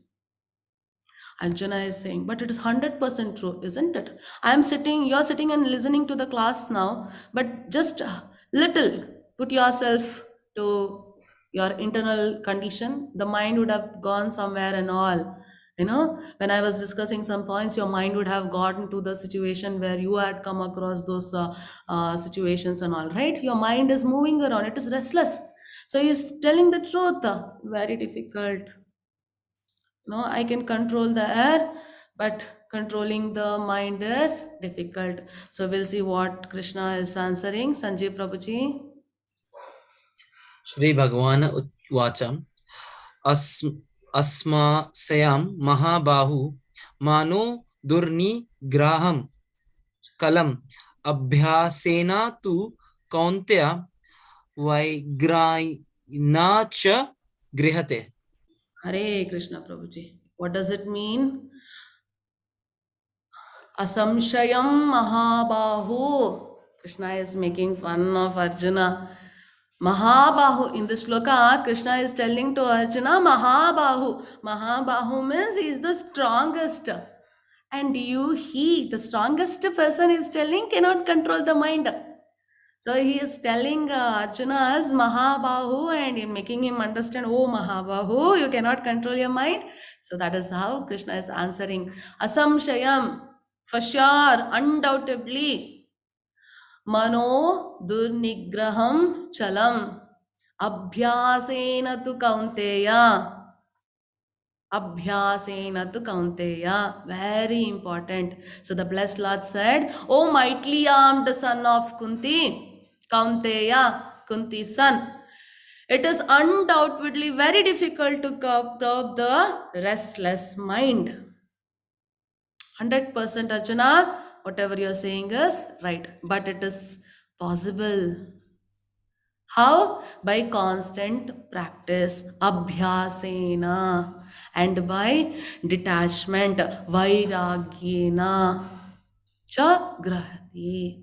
Arjuna is saying, but it is 100% true, isn't it? You're sitting and listening to the class now, but just a little put yourself to your internal condition. The mind would have gone somewhere and all. When I was discussing some points, your mind would have gotten to the situation where you had come across those situations and all, right? Your mind is moving around, it is restless. So he's telling the truth. Very difficult. I can control the air, but controlling the mind is difficult. So we'll see what Krishna is answering. Sanjeev Prabhuji. Shri Bhagavan Vacha Asmasayam Mahabahu Mano Durni Graham Kalam Abhyasena tu Kauntya Vaigrayna cha Grihate. Hare Krishna Prabhuji. What does it mean? Asamshayam Mahabahu. Krishna is making fun of Arjuna. Mahabahu. In this sloka, Krishna is telling to Arjuna, Mahabahu. Mahabahu means he is the strongest. And the strongest person is telling, cannot control the mind. So he is telling Arjuna as Mahabahu and making him understand, oh Mahabahu, you cannot control your mind. So that is how Krishna is answering. Asamshayam, for sure, undoubtedly. Mano durnigraham chalam. Abhyasena tu kaunteya. Abhyasena tu kaunteya. Very important. So the blessed Lord said, O mightily armed son of Kunti, Kaunteya, Kunti's son, it is undoubtedly very difficult to curb the restless mind. 100% Arjuna, whatever you're saying is right, but it is possible. How? By constant practice, abhyasena, and by detachment, vairagyena cha grahati.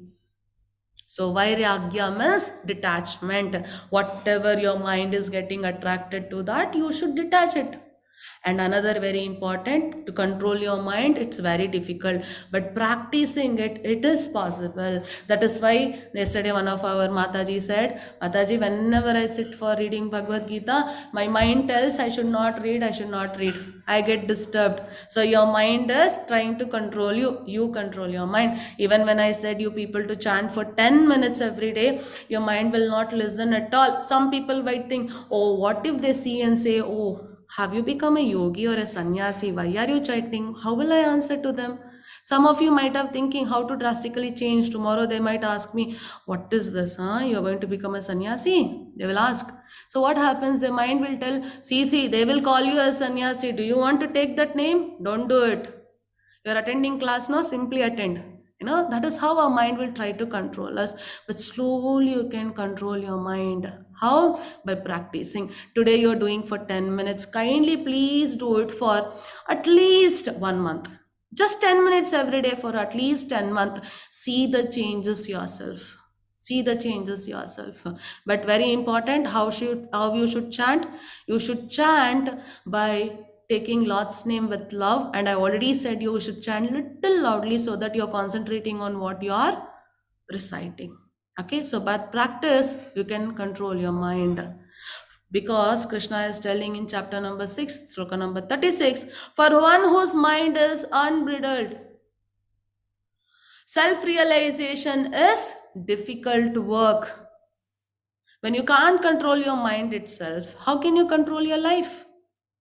So vairagya means detachment. Whatever your mind is getting attracted to, that you should detach it. And another very important, to control your mind, it's very difficult, but practicing it is possible. That is why yesterday one of our Mataji said, Mataji, whenever I sit for reading Bhagavad Gita, my mind tells I should not read, I should not read. I get disturbed. So your mind is trying to control you. You control your mind. Even when I said you people to chant for 10 minutes every day, your mind will not listen at all. Some people might think, oh, what if they see and say, oh, have you become a yogi or a sannyasi? Why are you chanting? How will I answer to them? Some of you might have thinking how to drastically change. Tomorrow they might ask me, what is this? You're going to become a sannyasi? They will ask. So what happens? The mind will tell, see, they will call you as sannyasi. Do you want to take that name? Don't do it. You're attending class now, simply attend. That is how our mind will try to control us. But slowly you can control your mind. How? By practicing. Today you're doing for 10 minutes. Kindly please do it for at least 1 month. Just 10 minutes every day for at least 10 months. See the changes yourself. See the changes yourself. But very important, how you should chant? You should chant by taking Lord's name with love. And I already said you should chant little loudly so that you're concentrating on what you are reciting. Okay, so by practice, you can control your mind. Because Krishna is telling in chapter number 6, sloka number 36, for one whose mind is unbridled, self-realization is difficult work. When you can't control your mind itself, how can you control your life?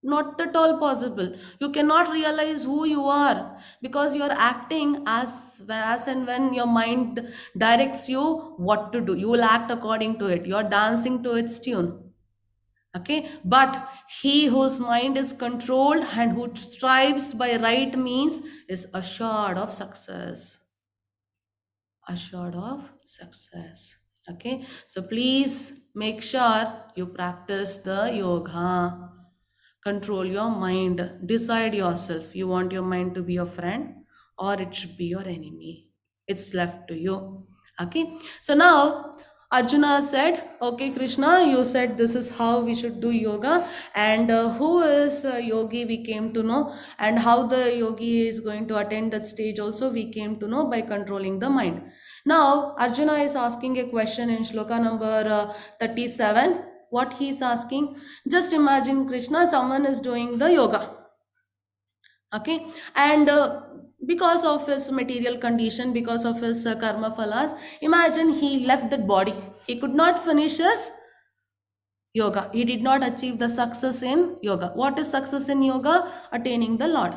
Not at all possible. You cannot realize who you are because you're acting as and when your mind directs you what to do. You will act according to it. You're dancing to its tune. Okay, but he whose mind is controlled and who strives by right means is assured of success. Assured of success. Okay, so please make sure you practice the yoga. Control your mind. Decide yourself. You want your mind to be your friend or it should be your enemy. It's left to you. Okay. So now Arjuna said, okay, Krishna, you said this is how we should do yoga. And who is a yogi we came to know. And how the yogi is going to attain that stage also we came to know by controlling the mind. Now Arjuna is asking a question in shloka number 37. What he is asking, just imagine Krishna, someone is doing the yoga, okay, and because of his material condition, because of his karma phalas, imagine he left that body, he could not finish his yoga, he did not achieve the success in yoga. What is success in yoga? Attaining the Lord.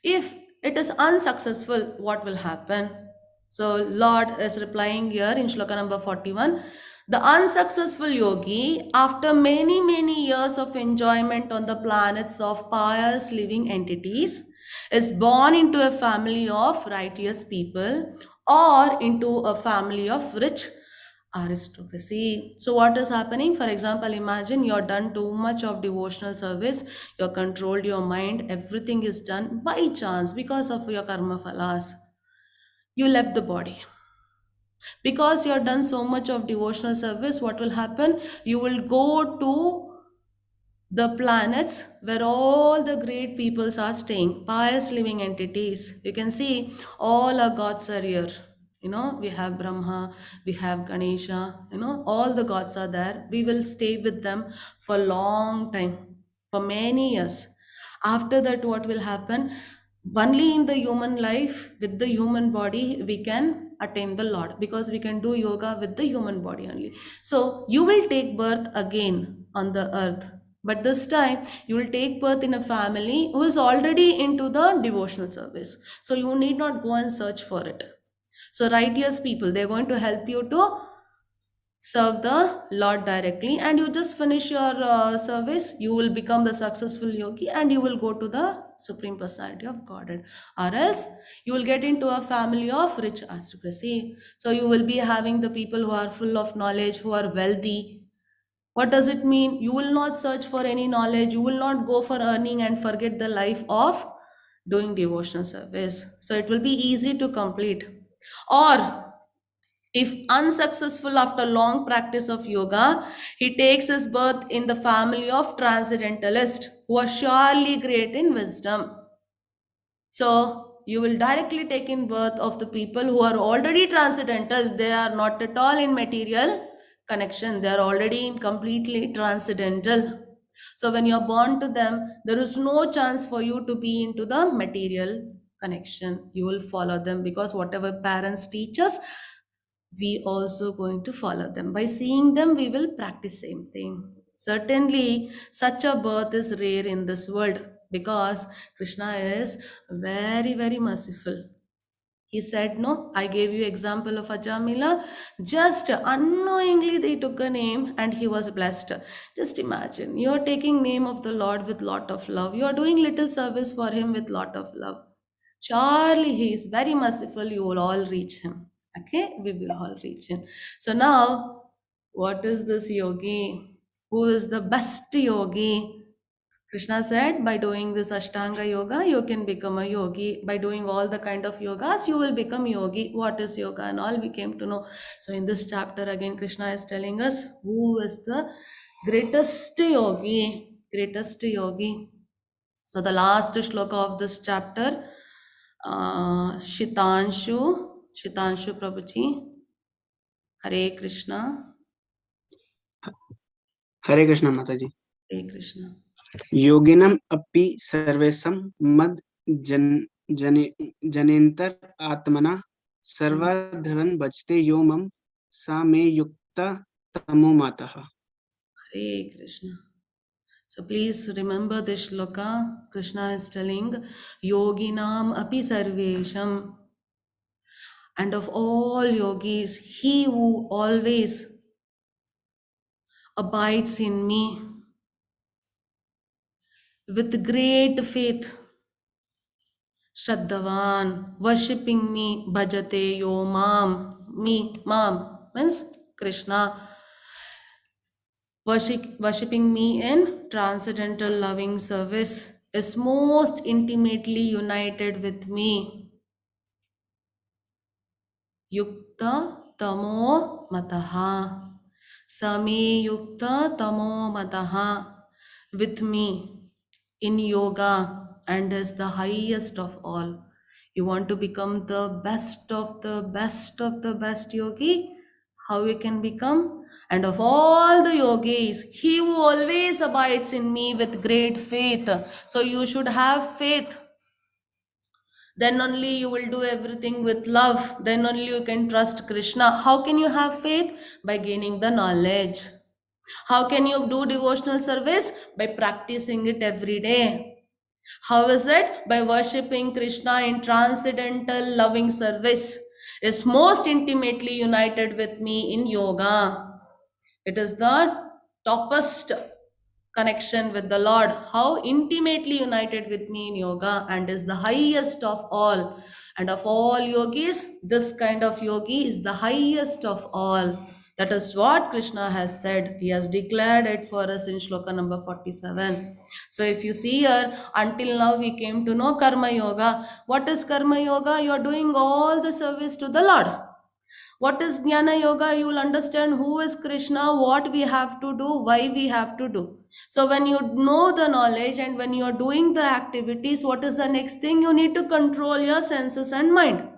If it is unsuccessful, what will happen? So Lord is replying here in shloka number 41. The unsuccessful yogi, after many years of enjoyment on the planets of pious living entities, is born into a family of righteous people or into a family of rich aristocracy. So what is happening? For example, imagine you're done too much of devotional service, you're controlled your mind, everything is done by chance because of your karma phalas. You left the body. Because you have done so much of devotional service, what will happen? You will go to the planets where all the great peoples are staying, pious living entities. You can see all our gods are here. We have Brahma, we have Ganesha, all the gods are there. We will stay with them for a long time, for many years. After that, what will happen? Only in the human life, with the human body, we can attain the Lord, because we can do yoga with the human body only. So you will take birth again on the earth, but this time you will take birth in a family who is already into the devotional service. So you need not go and search for it. So righteous people, they're going to help you to serve the Lord directly, and you just finish your service, you will become the successful yogi and you will go to the Supreme Personality of Godhead, or else you will get into a family of rich aristocracy. So you will be having the people who are full of knowledge, who are wealthy. What does it mean? You will not search for any knowledge, you will not go for earning and forget the life of doing devotional service. So it will be easy to complete. Or If unsuccessful after long practice of yoga, he takes his birth in the family of transcendentalists who are surely great in wisdom. So you will directly take in birth of the people who are already transcendental. They are not at all in material connection. They are already in completely transcendental. So when you are born to them, there is no chance for you to be into the material connection. You will follow them because whatever parents teach us, we also going to follow them. By seeing them, we will practice same thing. Certainly, such a birth is rare in this world because Krishna is very, very merciful. He said, no, I gave you example of Ajamila. Just unknowingly they took a name and he was blessed. Just imagine, you're taking name of the Lord with lot of love. You're doing little service for him with lot of love. Surely he is very merciful. You will all reach him. Okay, we will all reach him. So now, what is this yogi? Who is the best yogi? Krishna said, by doing this Ashtanga yoga, you can become a yogi. By doing all the kind of yogas, you will become yogi. What is yoga and all we came to know. So in this chapter, again, Krishna is telling us who is the greatest yogi. Greatest yogi. So the last shloka of this chapter, Shitanshu Prabhuji, Hare Krishna, हरे कृष्ण माता जी। Hare Krishna. योगिनम अपि सर्वेशम मद जनेन्तर आत्मना सर्वधरन बचते यो मम सा मे युक्ता तमो मातः। Hare Krishna. So please remember this shloka. Krishna is telling yoginam api sarvesham, and of all yogis, he who always abides in me with great faith, Shraddhavan, worshipping me, bhajate yo mam, me, mam, means Krishna, worshipping me in transcendental loving service, is most intimately united with me. Yukta tamo mataha. Sami yukta tamo mataha. With me in yoga and is the highest of all. You want to become the best of the best of the best yogi? How you can become? And of all the yogis, he who always abides in me with great faith. So you should have faith. Then only you will do everything with love. Then only you can trust Krishna. How can you have faith? By gaining the knowledge. How can you do devotional service? By practicing it every day. How is it? By worshipping Krishna in transcendental loving service. Is most intimately united with me in yoga. It is the topest connection with the Lord. How intimately united with me in yoga and is the highest of all. And of all yogis, this kind of yogi is the highest of all. That is what Krishna has said. He has declared it for us in shloka number 47. So if you see here, until now we came to know Karma Yoga. What is Karma Yoga? You are doing all the service to the Lord. What is Jnana Yoga? You will understand who is Krishna, what we have to do, why we have to do. So when you know the knowledge and when you are doing the activities, what is the next thing? You need to control your senses and mind.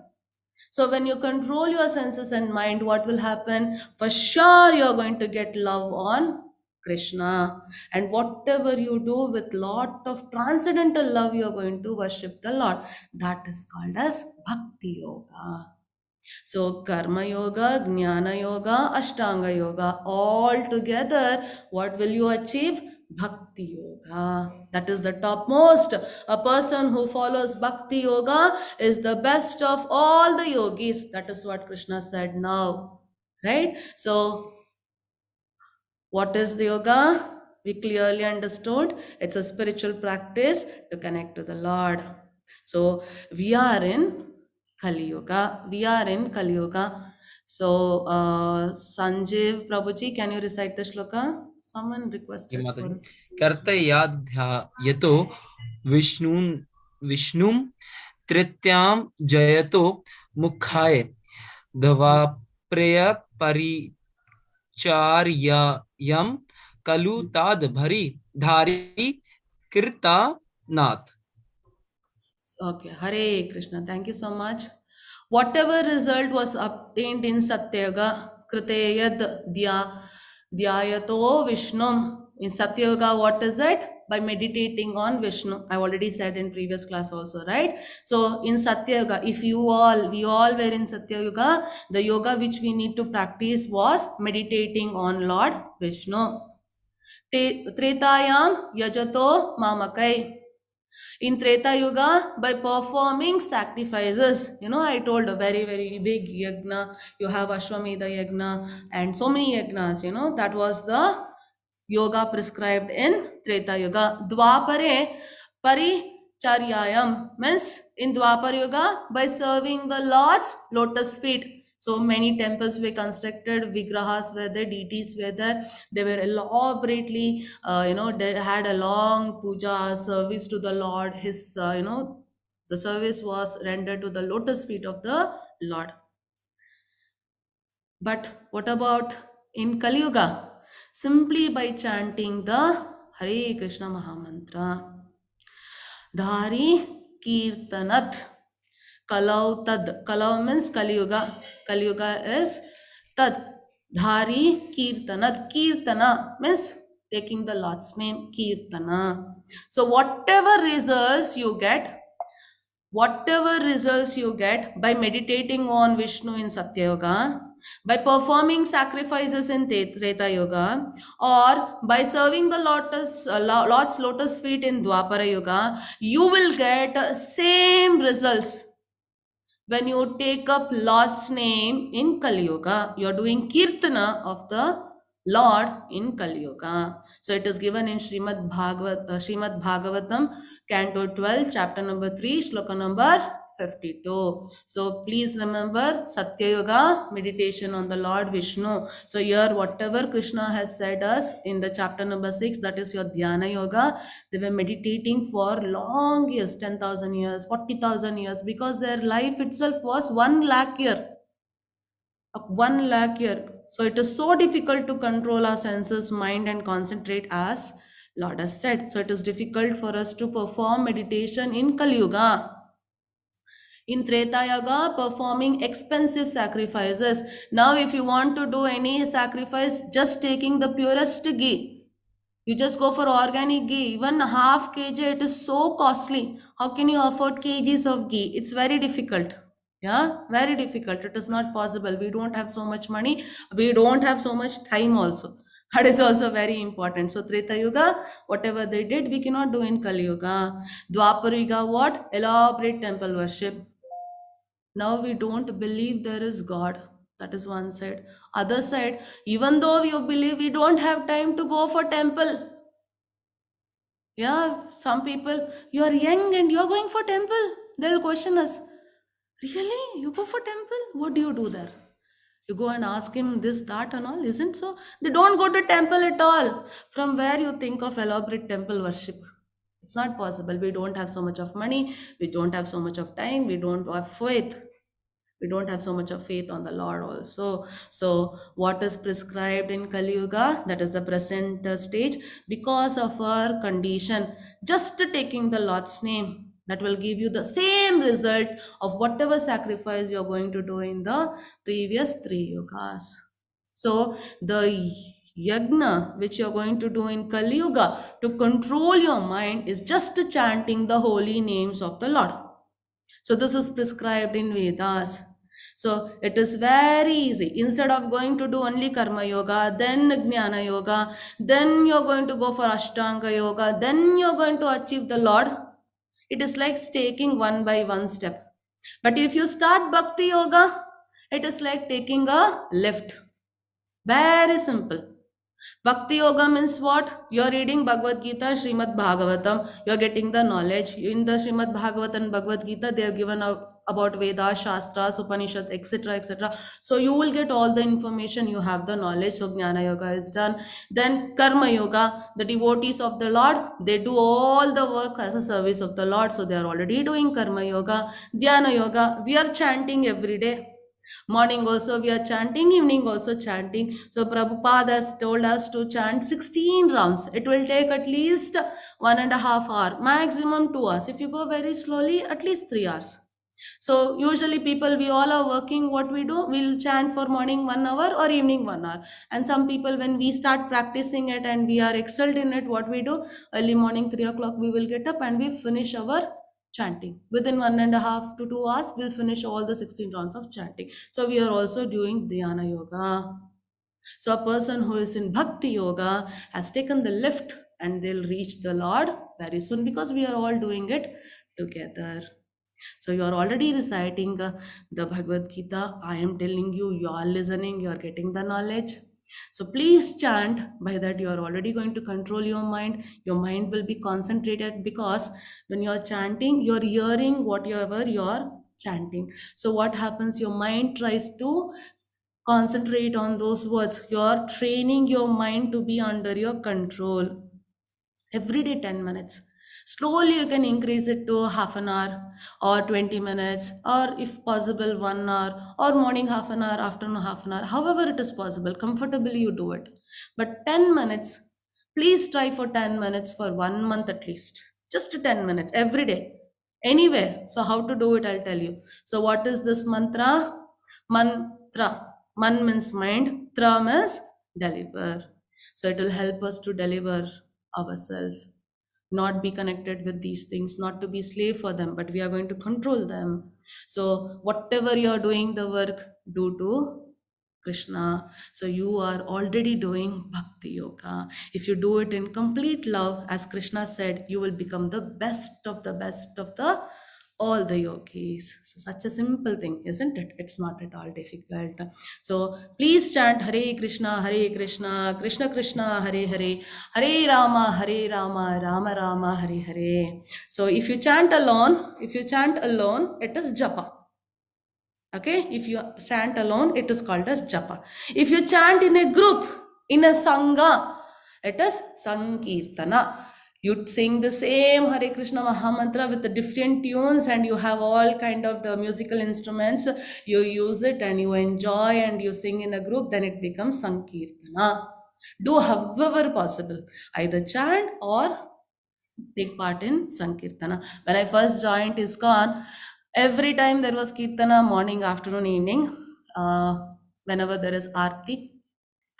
So when you control your senses and mind, what will happen? For sure, you're going to get love on Krishna. And whatever you do with lot of transcendental love, you're going to worship the Lord. That is called as Bhakti Yoga. So Karma Yoga, Jnana Yoga, Ashtanga Yoga, all together, what will you achieve? Bhakti Yoga. That is the topmost. A person who follows Bhakti Yoga is the best of all the yogis. That is what Krishna said now. Right? So, what is the yoga? We clearly understood. It's a spiritual practice to connect to the Lord. So, we are in Kali Yuga. We are in Kali Yuga. So, Sanjeev Prabhuji, can you recite the shloka? Someone requested for Mataji. us. कर्तयाध्यायतो विष्णुं तृतीयां जयतो मुखाय धवा प्रेय परिचार्ययं कलु ताद भरी धारी कीर्तनात्. Okay, Hare Krishna. Thank you so much. Whatever result was obtained in Satyayuga, Kriteyad Dhyayato Vishnu. In Satyayuga, what is it? By meditating on Vishnu. I already said in previous class also, right? So in Satyayuga, if we all were in Satyayuga, the yoga which we need to practice was meditating on Lord Vishnu. Tretayam yajato mamakai. In Treta Yuga, by performing sacrifices, I told a very, very big yagna. You have Ashwamedha yagna and so many yagnas, that was the yoga prescribed in Treta Yuga. Dwapare paricharyayam means in Dwapar Yuga, by serving the Lord's lotus feet. So many temples were constructed, vigrahas were there, deities were there. They were elaborately, they had a long puja service to the Lord. His, the service was rendered to the lotus feet of the Lord. But what about in Kali Yuga? Simply by chanting the Hare Krishna Mahamantra. Dhari Kirtanat. Kalau tad. Kalau means Kali Yuga. Kali Yuga is tad. Dhari Kirtanat. Kirtana means taking the Lord's name. Kirtana. So whatever results you get by meditating on Vishnu in Satya Yoga, by performing sacrifices in Treta Yoga, or by serving the Lord's lotus feet in Dwapara Yoga, you will get same results when you take up Lord's name in Kali Yuga. You are doing Kirtana of the Lord in Kali Yuga. So it is given in Srimad Bhagavatam, Canto 12, chapter number 3, shloka number 52. So please remember Satya Yoga, meditation on the Lord Vishnu. So here whatever Krishna has said us in the chapter number 6, that is your Dhyana Yoga. They were meditating for long years, 10,000 years, 40,000 years, because their life itself was 1 lakh year. 1 lakh year. So it is so difficult to control our senses, mind and concentrate as Lord has said. So it is difficult for us to perform meditation in Kali Yuga. In Treta Yuga, performing expensive sacrifices. Now if you want to do any sacrifice, just taking the purest ghee. You just go for organic ghee. Even half kg, it is so costly. How can you afford kgs of ghee? It's very difficult. Yeah, very difficult. It is not possible. We don't have so much money. We don't have so much time also. That is also very important. So Treta Yuga, whatever they did, we cannot do in Kali Yuga. Dwapar Yuga, what? Elaborate temple worship. Now we don't believe there is God. That is one side. Other side, even though you believe, we don't have time to go for temple. Yeah, some people, you are young and you are going for temple. They'll question us. Really? You go for temple? What do you do there? You go and ask him this, that and all, isn't so? They don't go to temple at all. From where you think of elaborate temple worship? It's not possible. We don't have so much of money. We don't have so much of time. We don't have faith. We don't have so much of faith on the Lord also. So what is prescribed in Kali Yuga? That is the present stage. Because of our condition, just taking the Lord's name, that will give you the same result of whatever sacrifice you're going to do in the previous 3 yugas. So the yagna which you're going to do in Kali Yuga to control your mind is just chanting the holy names of the Lord. So this is prescribed in Vedas. So it is very easy. Instead of going to do only Karma Yoga, then Jnana Yoga, then you're going to go for Ashtanga Yoga, then you're going to achieve the Lord. It is like taking one by one step. But if you start Bhakti Yoga, it is like taking a lift. Very simple. Bhakti Yoga means what? You are reading Bhagavad Gita, Srimad Bhagavatam. You are getting the knowledge. In the Srimad Bhagavatam and Bhagavad Gita, they are given about Vedas, Shastras, Upanishads, etc. etc. So you will get all the information. You have the knowledge. So Jnana Yoga is done. Then Karma Yoga, the devotees of the Lord, they do all the work as a service of the Lord. So they are already doing Karma Yoga. Dhyana Yoga, we are chanting every day. Morning also we are chanting, evening also chanting. So Prabhupada has told us to chant 16 rounds. It will take at least 1.5 hours, maximum 2 hours. If you go very slowly, at least 3 hours. So usually people, we all are working, what we do, we'll chant for morning 1 hour or evening 1 hour. And some people, when we start practicing it and we are excelled in it, what we do, early morning 3 o'clock we will get up and we finish our chanting. Within 1.5 to 2 hours, we'll finish all the 16 rounds of chanting. So we are also doing dhyana yoga. So a person who is in bhakti yoga has taken the lift and they'll reach the Lord very soon, because we are all doing it together. So you are already reciting the Bhagavad Gita. I am telling you, you are listening, you are getting the knowledge. So please chant. By that you are already going to control your mind. Your mind will be concentrated, because when you are chanting, you are hearing whatever you are chanting. So what happens? Your mind tries to concentrate on those words. You are training your mind to be under your control. Every day 10 minutes. Slowly you can increase it to half an hour or 20 minutes, or if possible 1 hour, or morning half an hour, afternoon half an hour, however it is possible, comfortably you do it. But 10 minutes, please try for 10 minutes for 1 month at least. Just 10 minutes every day, anywhere. So how to do it, I'll tell you. So what is this mantra? Mantra. Man means mind, tra means deliver. So it will help us to deliver ourselves, not be connected with these things, not to be slave for them, but we are going to control them. So whatever you are doing the work, do to Krishna. So you are already doing bhakti yoga. If you do it in complete love, as Krishna said, you will become the best of the best of the all the yogis. So such a simple thing, isn't it? It's not at all difficult. So please chant Hare Krishna, Krishna Krishna, Hare Hare, Hare Rama, Rama Rama, Hare Hare. So if you chant alone, it is japa. Okay, if you chant alone, it is called as japa. If you chant in a group, in a sangha, it is sankirtana. You sing the same Hare Krishna Mahamantra with the different tunes, and you have all kind of the musical instruments. You use it and you enjoy and you sing in a group, then it becomes sankirtana. Do however possible, either chant or take part in Sankirtana. When I first joined ISKCON, every time there was Kirtana, morning, afternoon, evening, whenever there is Aarti,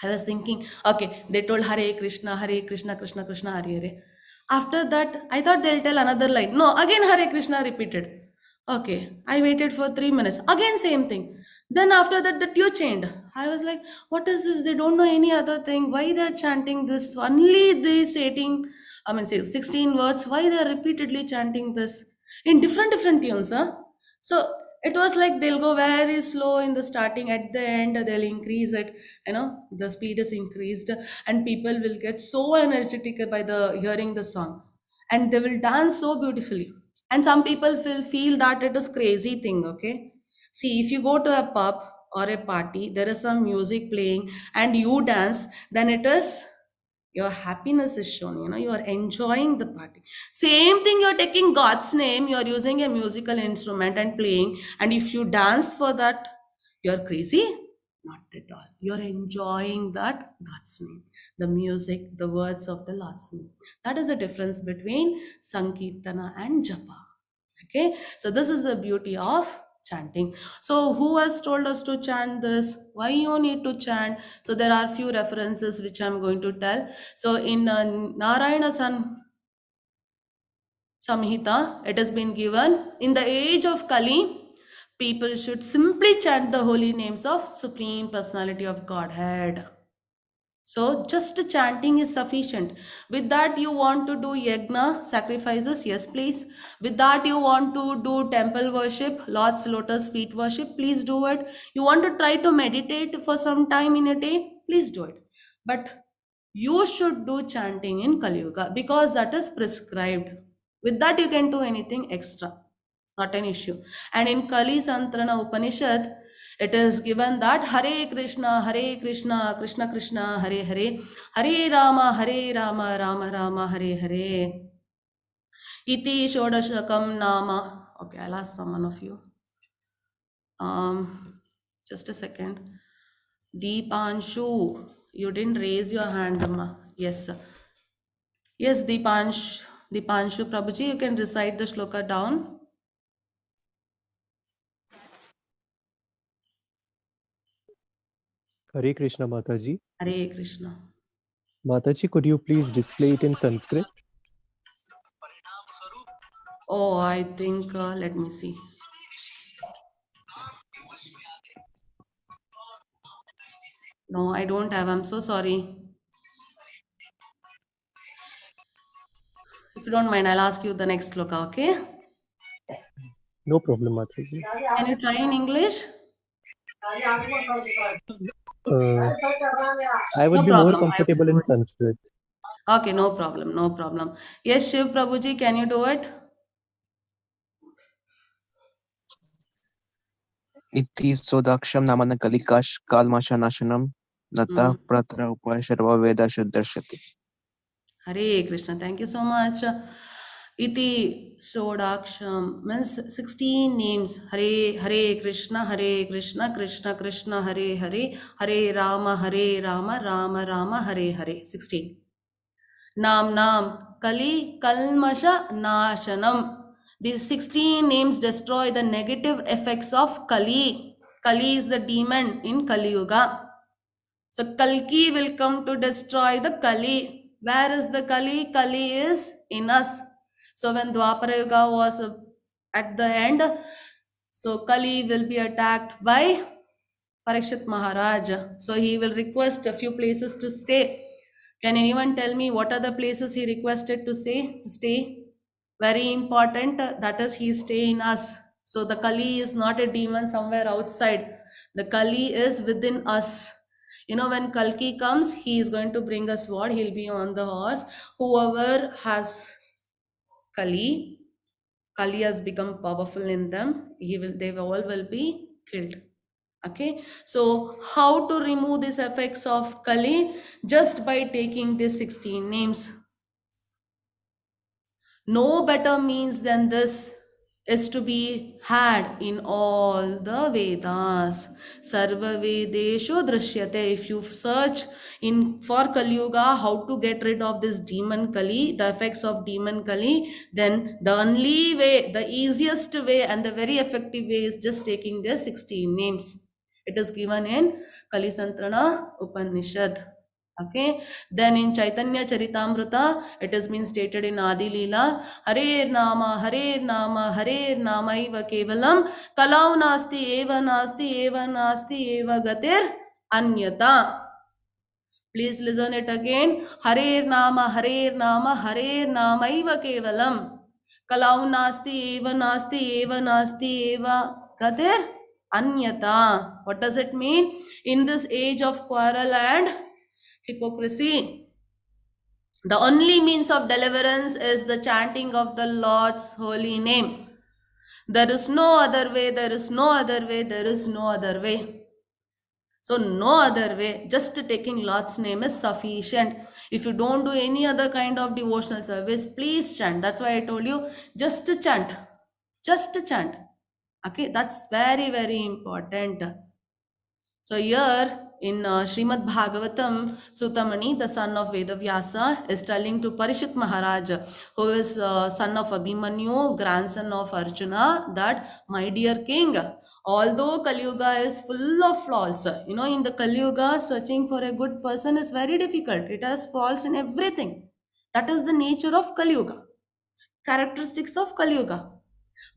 I was thinking, okay, they told Hare Krishna, Krishna Krishna, Hare Hare. After that, I thought they'll tell another line. No, again Hare Krishna repeated. Okay, I waited for 3 minutes. Again, same thing. Then after that, the tune changed. I was like, what is this? They don't know any other thing. Why they're chanting this? Only this 16 words. Why they're repeatedly chanting this? In different tunes, huh? So it was like they'll go very slow in the starting, at the end they'll increase it, the speed is increased, and people will get so energetic by the hearing the song, and they will dance so beautifully. And some people will feel that it is crazy thing. Okay, see, if you go to a pub or a party, there is some music playing and you dance, then it is your happiness is shown, you are enjoying the party. Same thing, you're taking God's name, you're using a musical instrument and playing, and if you dance for that, you're crazy. Not at all, you're enjoying that God's name, the music, the words of the Lord's name. That is the difference between Sankirtana and Japa. Okay, so this is the beauty of chanting. So who has told us to chant this? Why you need to chant? So there are few references which I'm going to tell. So in Narayana Samhita, it has been given, in the age of Kali, people should simply chant the holy names of Supreme Personality of Godhead. So just chanting is sufficient. With that you want to do yajna, sacrifices, yes please. With that you want to do temple worship, Lord's lotus feet worship, please do it. You want to try to meditate for some time in a day, please do it. But you should do chanting in Kali Yuga, because that is prescribed. With that you can do anything extra, not an issue. And in Kali Santrana Upanishad, it is given that Hare Krishna, Krishna Krishna, Hare Hare, Hare Rama, Rama Rama, Hare Hare. Iti Shodashakam Nama. Okay, I'll ask someone of you. Just a second. Deepanshu, you didn't raise your hand, Amma. Yes, sir. Yes, Deepanshu Prabhuji, you can recite the shloka down. Hare Krishna Mataji. Hare Krishna. Mataji, could you please display it in Sanskrit? Oh, I think, let me see. No, I don't have. I'm so sorry. If you don't mind, I'll ask you the next shloka, okay? No problem, Mataji. Can you try in English? I would No be more problem. I comfortable will do in it. Sanskrit. Okay, no problem, no problem. Yes, Shiv Prabhuji, can you do it? इति सोदाक्षम नामन कलिकाश कालमाशानाशनम नतः Hmm. प्रत्र उपाय सर्व वेदा शुद्धर्षति. Hare Krishna. Thank you so much. Iti Shodaksham means 16 names. Hare Hare Krishna, Hare Krishna, Krishna Krishna, Hare Hare, Hare Rama, Rama Rama, Hare Hare. 16. Nam Kali Kalmasha Nashanam. These 16 names destroy the negative effects of Kali. Kali is the demon in Kali Yuga. So Kalki will come to destroy the Kali. Where is the Kali? Kali is in us. So when Dwapara Yuga was at the end, so Kali will be attacked by Parikshit Maharaj. So he will request a few places to stay. Can anyone tell me what are the places he requested to stay? Very important. That is, he stay in us. So the Kali is not a demon somewhere outside. The Kali is within us. You know, when Kalki comes, he is going to bring us what? He'll be on the horse. Whoever has Kali, Kali has become powerful in them. They all will be killed. Okay, so how to remove these effects of Kali? Just by taking these 16 names. No better means than this is to be had in all the Vedas. Sarva Vedeshu Drishyate. If you search in for Kali Yuga, how to get rid of this demon Kali, the effects of demon Kali, then the only way, the easiest way and the very effective way is just taking their 16 names. It is given in Kalisantrana Upanishad. Okay, then in Chaitanya Charitamrita, it has been stated in Adi Leela, Hare Nama, Hare Nama, Hare Nama Iva Kevalam, Kalau Nasti Eva Nasti Eva Nasti Eva Gatir Anyata. Please listen it again. Hare Nama, Hare Nama, Hare Nama Iva Kevalam, Kalau Nasti Eva Nasti Eva Nasti Eva Gatir Anyata. What does it mean? In this age of quarrel and hypocrisy, the only means of deliverance is the chanting of the Lord's holy name. There is no other way, there is no other way, there is no other way. So, no other way, just taking Lord's name is sufficient. If you don't do any other kind of devotional service, please chant. That's why I told you, just to chant. Just to chant. Okay, that's very, very important. So here in Srimad Bhagavatam, Sutamani, the son of Vedavyasa, is telling to Parishit Maharaj, who is son of Abhimanyu, grandson of Arjuna, that my dear king, although Kali Yuga is full of flaws, you know, in the Kali Yuga, searching for a good person is very difficult. It has faults in everything. That is the nature of Kali Yuga, characteristics of Kali Yuga.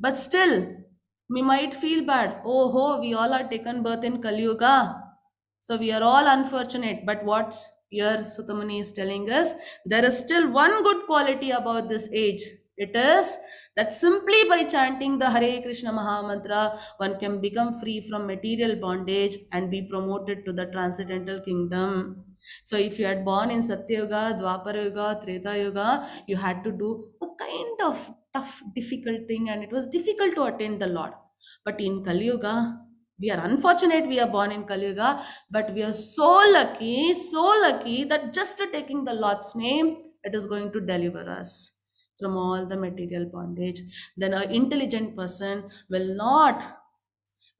But still, we might feel bad. Oh, ho, we all are taken birth in Kali Yuga. So we are all unfortunate. But what here Sutamani is telling us, there is still one good quality about this age. It is that simply by chanting the Hare Krishna Mahamantra, one can become free from material bondage and be promoted to the transcendental kingdom. So if you had born in Satya Yuga, Dwapara Yuga, Treta Yuga, you had to do a kind of tough, difficult thing, and it was difficult to attain the Lord. But in Kali Yuga, we are unfortunate we are born in Kali Yuga, but we are so lucky that just taking the Lord's name, it is going to deliver us from all the material bondage. Then an intelligent person will not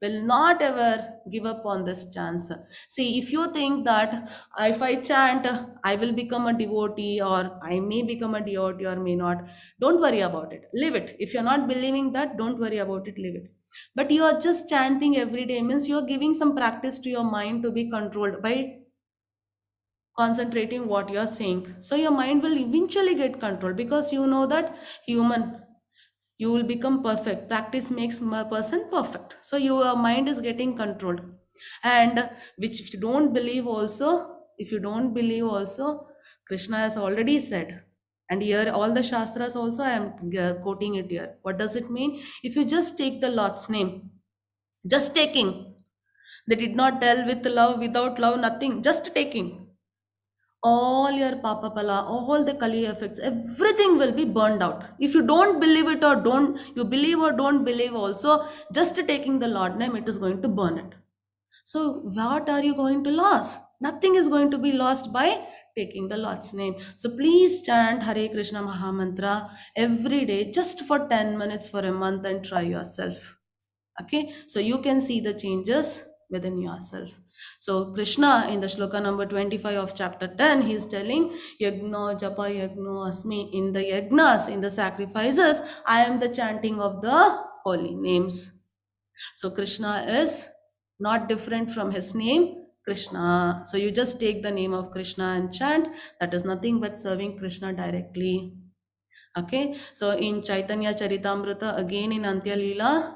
will not ever give up on this chance. See, if you think that if I chant, I will become a devotee, or I may become a devotee or may not, don't worry about it. Leave it. If you're not believing that, don't worry about it. Leave it. But you are just chanting every day means you're giving some practice to your mind to be controlled by concentrating what you're saying. So your mind will eventually get controlled, because you know that human, you will become perfect. Practice makes a person perfect. So your mind is getting controlled. And which, if you don't believe also, Krishna has already said, and here all the shastras also I am quoting it here. What does it mean? If you just take the Lord's name, just taking, they did not tell with love, without love, nothing, just taking, all your papa pala, all the kali effects, everything will be burned out. If you don't believe it, or don't you believe or don't believe also, just taking the Lord name, it is going to burn it. So what are you going to lose? Nothing is going to be lost by taking the Lord's name. So please chant Hare Krishna Mahamantra every day, just for 10 minutes for a month, and try yourself. Okay, so you can see the changes within yourself. So Krishna in the shloka number 25 of chapter 10, he is telling yagna japa yagno asmi. In the yagnas, in the sacrifices, I am the chanting of the holy names. So Krishna is not different from his name Krishna. So you just take the name of Krishna and chant. That is nothing but serving Krishna directly. Okay, so in Chaitanya Charitamrita, again in Antya Leela,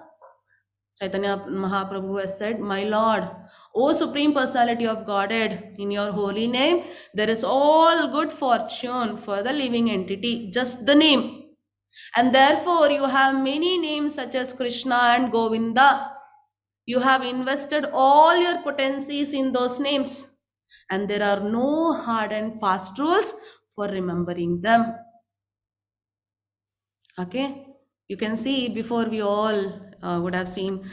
Chaitanya Mahaprabhu has said, my Lord, O Supreme Personality of Godhead, in your holy name, there is all good fortune for the living entity, just the name. And therefore, you have many names such as Krishna and Govinda. You have invested all your potencies in those names. And there are no hard and fast rules for remembering them. Okay, you can see before we all would have seen,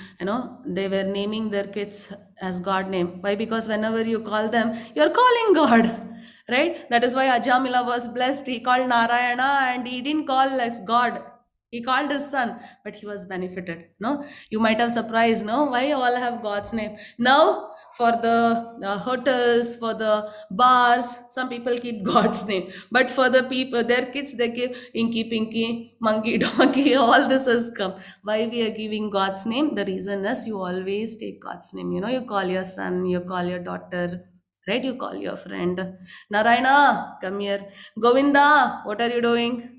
they were naming their kids as God name. Why? Because whenever you call them, you're calling God, right? That is why Ajamila was blessed. He called Narayana and he didn't call as God. He called his son, but he was benefited. No, you might have surprised, no, why all have God's name. Now, for the hotels, for the bars, some people keep God's name, but for the people, their kids, they give Inky Pinky, Monkey Donkey. All this has come. Why we are giving God's name? The reason is you always take God's name. You call your son, you call your daughter, right? You call your friend. Narayana, come here. Govinda, what are you doing?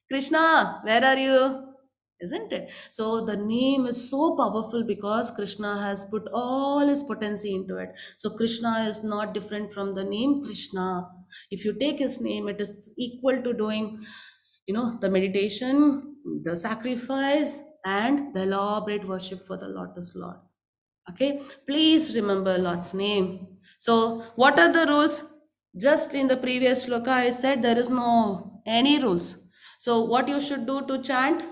Krishna, where are you? Isn't it? So the name is so powerful because Krishna has put all his potency into it. So Krishna is not different from the name Krishna. If you take his name, it is equal to doing, the meditation, the sacrifice, and the elaborate worship for the Lotus Lord. Okay, please remember Lord's name. So what are the rules? Just in the previous shloka, I said there is no any rules. So what you should do to chant?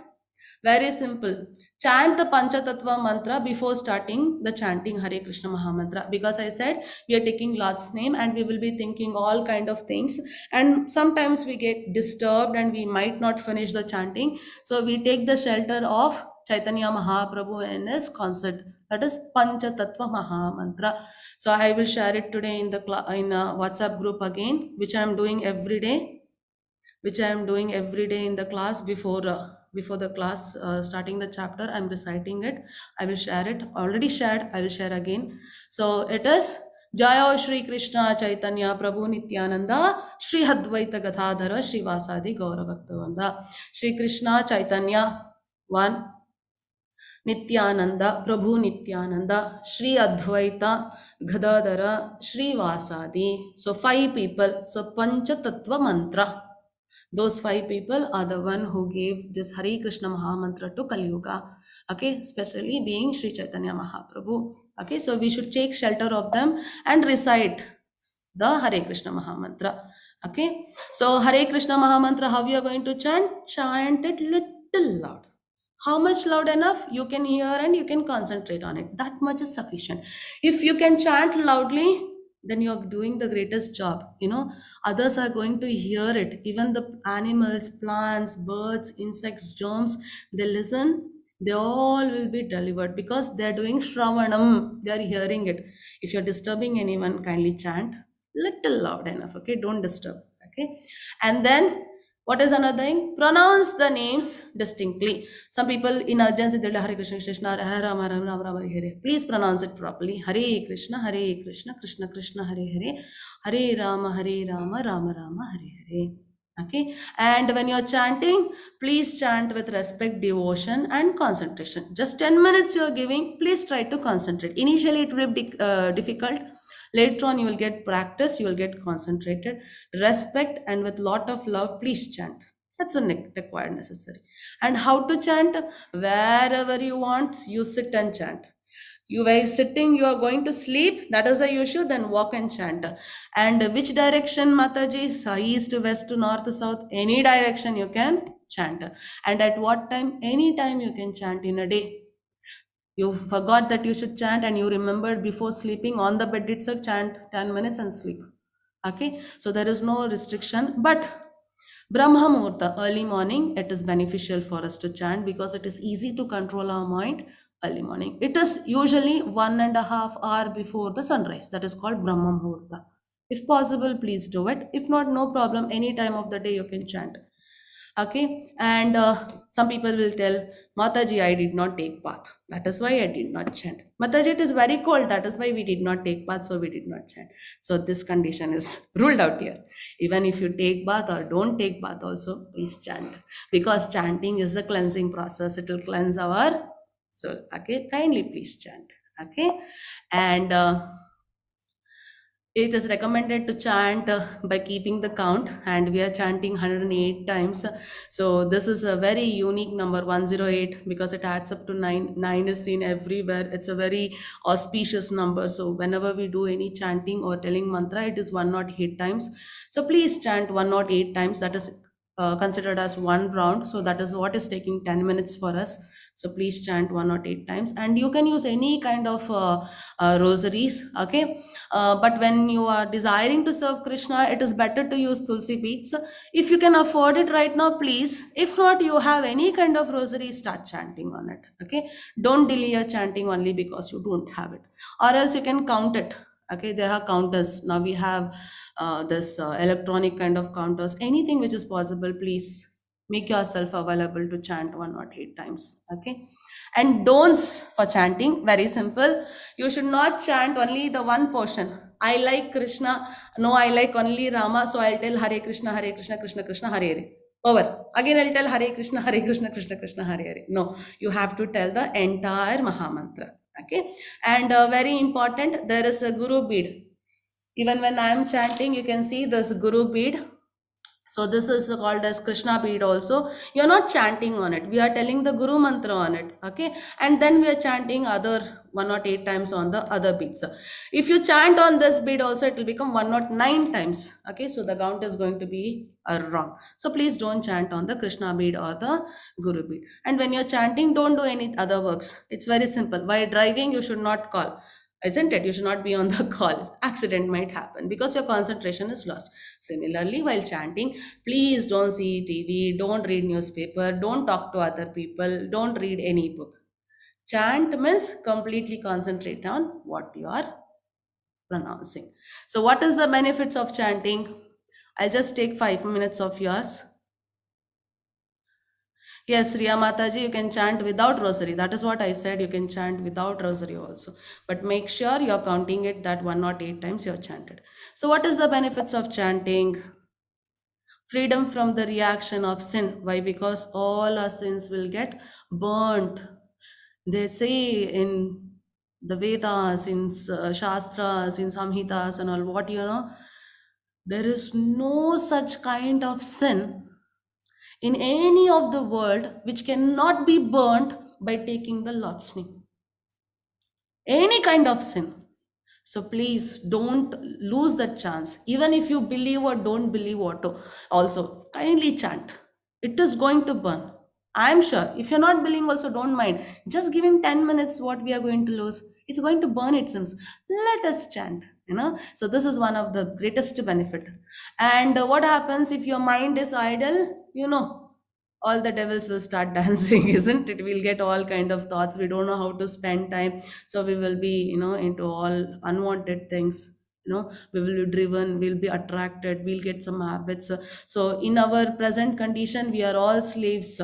Very simple. Chant the Panchatattva mantra before starting the chanting Hare Krishna Mahamantra. Because I said we are taking Lord's name and we will be thinking all kind of things. And sometimes we get disturbed and we might not finish the chanting. So we take the shelter of Chaitanya Mahaprabhu and his concert. That is Panchatattva Mahamantra. So I will share it today in the WhatsApp group again, which I am doing every day. In the class before the class starting the chapter. I'm reciting it. I will share it. Already shared. I will share again. So it is Jaya Shri Krishna Chaitanya Prabhu Nityananda Shri Advaita Gadadhara Shri Vasadi Gaura Bhaktavanda. Shri Krishna Chaitanya 1, Nityananda Prabhu Nityananda Shri Advaita Gadadhara Shri Vasadi. So 5 people. So Panchatattva mantra. Those 5 people are the one who gave this Hare Krishna Mahamantra to Kali Yuga. Okay, especially being Sri Chaitanya Mahaprabhu. Okay, so we should take shelter of them and recite the Hare Krishna Mahamantra. Okay, so Hare Krishna Mahamantra, how you are going to chant? Chant it little loud. How much loud enough? You can hear and you can concentrate on it. That much is sufficient. If you can chant loudly, then you're doing the greatest job. Others are going to hear it. Even the animals, plants, birds, insects, germs, they listen, They all will be delivered because they are doing Shravanam. They are hearing it. If you're disturbing anyone, kindly chant little loud enough. Okay, don't disturb. Okay, and then what is another thing? Pronounce the names distinctly. Some people in urgency they'll Hare Krishna, Krishna, Hare Rama, Rama Rama, Rama Hare. Please pronounce it properly. Hare Krishna, Krishna Krishna, Hare Hare, Hare Rama, Rama Rama, Hare Hare. Okay, and when you're chanting, please chant with respect, devotion, and concentration. Just 10 minutes you're giving, please try to concentrate. Initially, it will be difficult. Later on, you will get practice, you will get concentrated. Respect and with lot of love, please chant. That's a required necessary. And how to chant? Wherever you want, you sit and chant. You were sitting, you are going to sleep, that is the issue, then walk and chant. And which direction, Mataji? East, west, north, south, any direction you can chant. And at what time? Any time you can chant in a day. You forgot that you should chant and you remembered before sleeping on the bed itself, chant 10 minutes and sleep. Okay, so there is no restriction. But Brahma Muhurta, early morning, it is beneficial for us to chant because it is easy to control our mind early morning. It is usually 1.5 hours before the sunrise. That is called Brahma Muhurta. If possible, please do it. If not, no problem. Any time of the day you can chant. Okay, and some people will tell, Mataji, I did not take bath. That is why I did not chant. Mataji, it is very cold. That is why we did not take bath, so we did not chant. So this condition is ruled out here. Even if you take bath or don't take bath also, please chant. Because chanting is the cleansing process. It will cleanse our soul. Okay, kindly please chant. Okay, and it is recommended to chant by keeping the count, and we are chanting 108 times. So this is a very unique number, 108, because it adds up to 9. 9 is seen everywhere. It's a very auspicious number. So whenever we do any chanting or telling mantra, it is 108 times. So please chant 108 times. That is considered as one round. So that is what is taking 10 minutes for us. So please chant 108 times, and you can use any kind of rosaries. Okay, but when you are desiring to serve Krishna, it is better to use Tulsi beads. If you can afford it right now, please. If not, you have any kind of rosary, start chanting on it. Okay, don't delay your chanting only because you don't have it, or else you can count it. Okay, there are counters now. We have this electronic kind of counters. Anything which is possible, please make yourself available to chant 108 times. Okay, and don'ts for chanting, very simple. You should not chant only the one portion. I like Krishna, no, I like only Rama, so I'll tell Hare Krishna, Krishna Krishna, Hare Hare. Over. Again, I'll tell Hare Krishna, Krishna Krishna, Hare Hare. No, you have to tell the entire Mahamantra. Okay, and very important, there is a Guru bead. Even when I am chanting, you can see this Guru bead. So this is called as Krishna bead also. You're not chanting on it. We are telling the Guru mantra on it. Okay. And then we are chanting other 108 times on the other beads. If you chant on this bead also, it will become 109 times. Okay. So the count is going to be wrong. So please don't chant on the Krishna bead or the Guru bead. And when you're chanting, don't do any other works. It's very simple. While driving, you should not call. Isn't it? You should not be on the call. Accident might happen because your concentration is lost. Similarly, while chanting, please don't see TV, don't read newspaper, don't talk to other people, don't read any book. Chant means completely concentrate on what you are pronouncing. So what is the benefits of chanting? I'll just take 5 minutes of yours. Yes, Riya Mataji, you can chant without rosary. That is what I said. You can chant without rosary also. But make sure you're counting it that 108 times you're chanted. So what is the benefits of chanting? Freedom from the reaction of sin. Why? Because all our sins will get burnt. They say in the Vedas, in Shastras, in Samhitas and all, what you know, there is no such kind of sin in any of the world which cannot be burnt by taking the Lord's name. Any kind of sin. So please don't lose that chance. Even if you believe or don't believe auto, also kindly chant. It is going to burn. I'm sure. If you're not believing also, don't mind. Just giving 10 minutes, what we are going to lose. It's going to burn its sins. Let us chant. So this is one of the greatest benefit. And what happens if your mind is idle? all the devils will start dancing, isn't it? We'll get all kind of thoughts. We don't know how to spend time, so we will be, into all unwanted things. We will be driven, we'll be attracted, we'll get some habits. So in our present condition, we are all slaves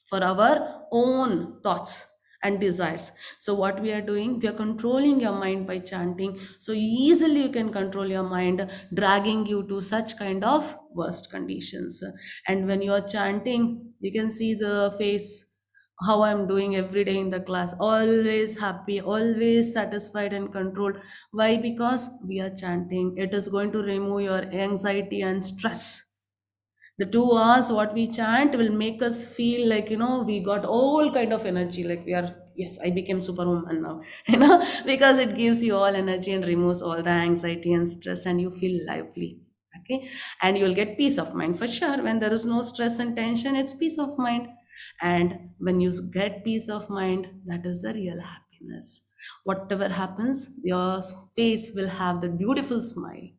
for our own thoughts and desires. So what we are doing, we are controlling your mind by chanting. So easily you can control your mind, dragging you to such kind of worst conditions. And when you are chanting, you can see the face, how I'm doing every day in the class, always happy, always satisfied and controlled. Why? Because we are chanting. It is going to remove your anxiety and stress. The 2 hours what we chant will make us feel like, we got all kind of energy, like we are, yes, I became superwoman now, because it gives you all energy and removes all the anxiety and stress, and you feel lively. Okay, and you will get peace of mind for sure. When there is no stress and tension, it's peace of mind. And when you get peace of mind, that is the real happiness. Whatever happens, your face will have the beautiful smile.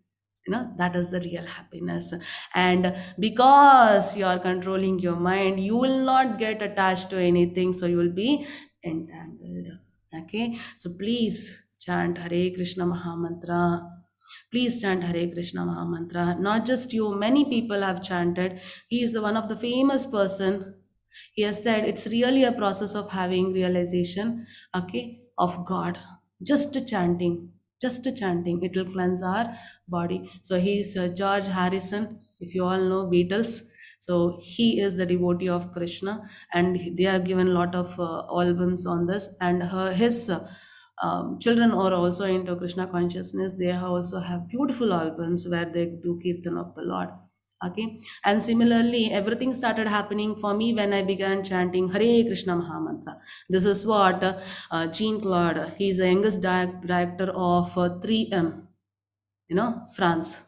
That is the real happiness. And because you are controlling your mind, you will not get attached to anything, so you will be entangled. Okay, so please chant Hare Krishna Mahamantra. Please chant Hare Krishna Mahamantra. Not just you, many people have chanted. He is the one of the famous person. He has said it's really a process of having realization, okay, of God. Just chanting, it will cleanse our body. So he's George Harrison, if you all know Beatles. So he is the devotee of Krishna, and they are given a lot of albums on this. And his children are also into Krishna consciousness. They also have beautiful albums where they do kirtan of the Lord. Okay, and similarly, everything started happening for me when I began chanting Hare Krishna Mahamantra. This is what Jean-Claude, he's the youngest director of 3M, France.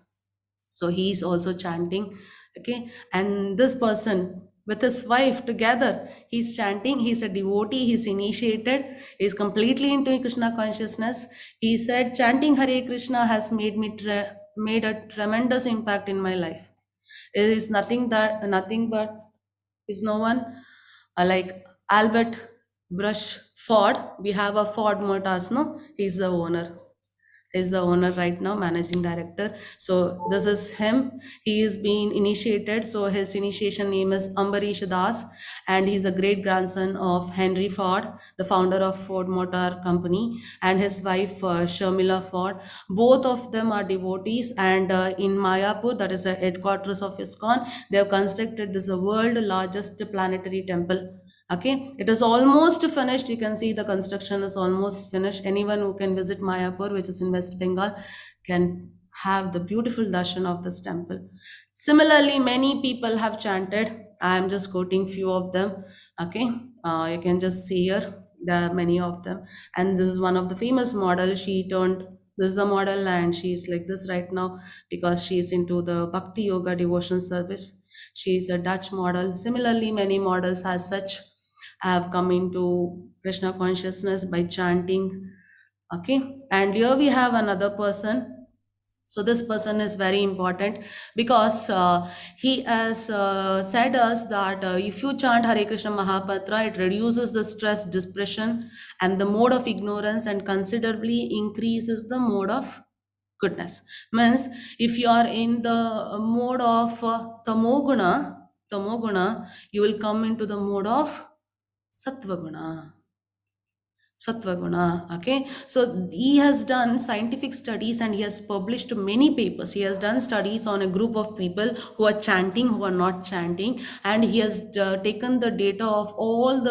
So he's also chanting. Okay, and this person with his wife together, he's chanting. He's a devotee, he's initiated, he's completely into Krishna consciousness. He said chanting Hare Krishna has made a tremendous impact in my life. It is nothing but is no one like Albert Brush Ford. We have a Ford Motors, no? He's the owner. Is the owner right now, managing director. So this is him. He is being initiated. So his initiation name is Ambarish Das, and he's a great grandson of Henry Ford, the founder of Ford Motor Company, and his wife Sharmila Ford. Both of them are devotees, and in Mayapur, that is the headquarters of ISKCON, they have constructed this world largest planetary temple. Okay, it is almost finished. You can see the construction is almost finished. Anyone who can visit Mayapur, which is in West Bengal, can have the beautiful darshan of this temple. Similarly, many people have chanted. I am just quoting few of them. Okay, you can just see here, there are many of them, and this is one of the famous model. This is the model, and she's like this right now because she's into the Bhakti Yoga devotion service. She's a Dutch model. Similarly, many models as such have come into Krishna consciousness by chanting. Okay, and here we have another person. So this person is very important because he has said us that if you chant Hare Krishna Mahamantra, it reduces the stress, depression, and the mode of ignorance, and considerably increases the mode of goodness. Means if you are in the mode of tamoguna, you will come into the mode of Satvaguna. Okay, so he has done scientific studies and he has published many papers. He has done studies on a group of people who are chanting, who are not chanting, and he has taken the data of all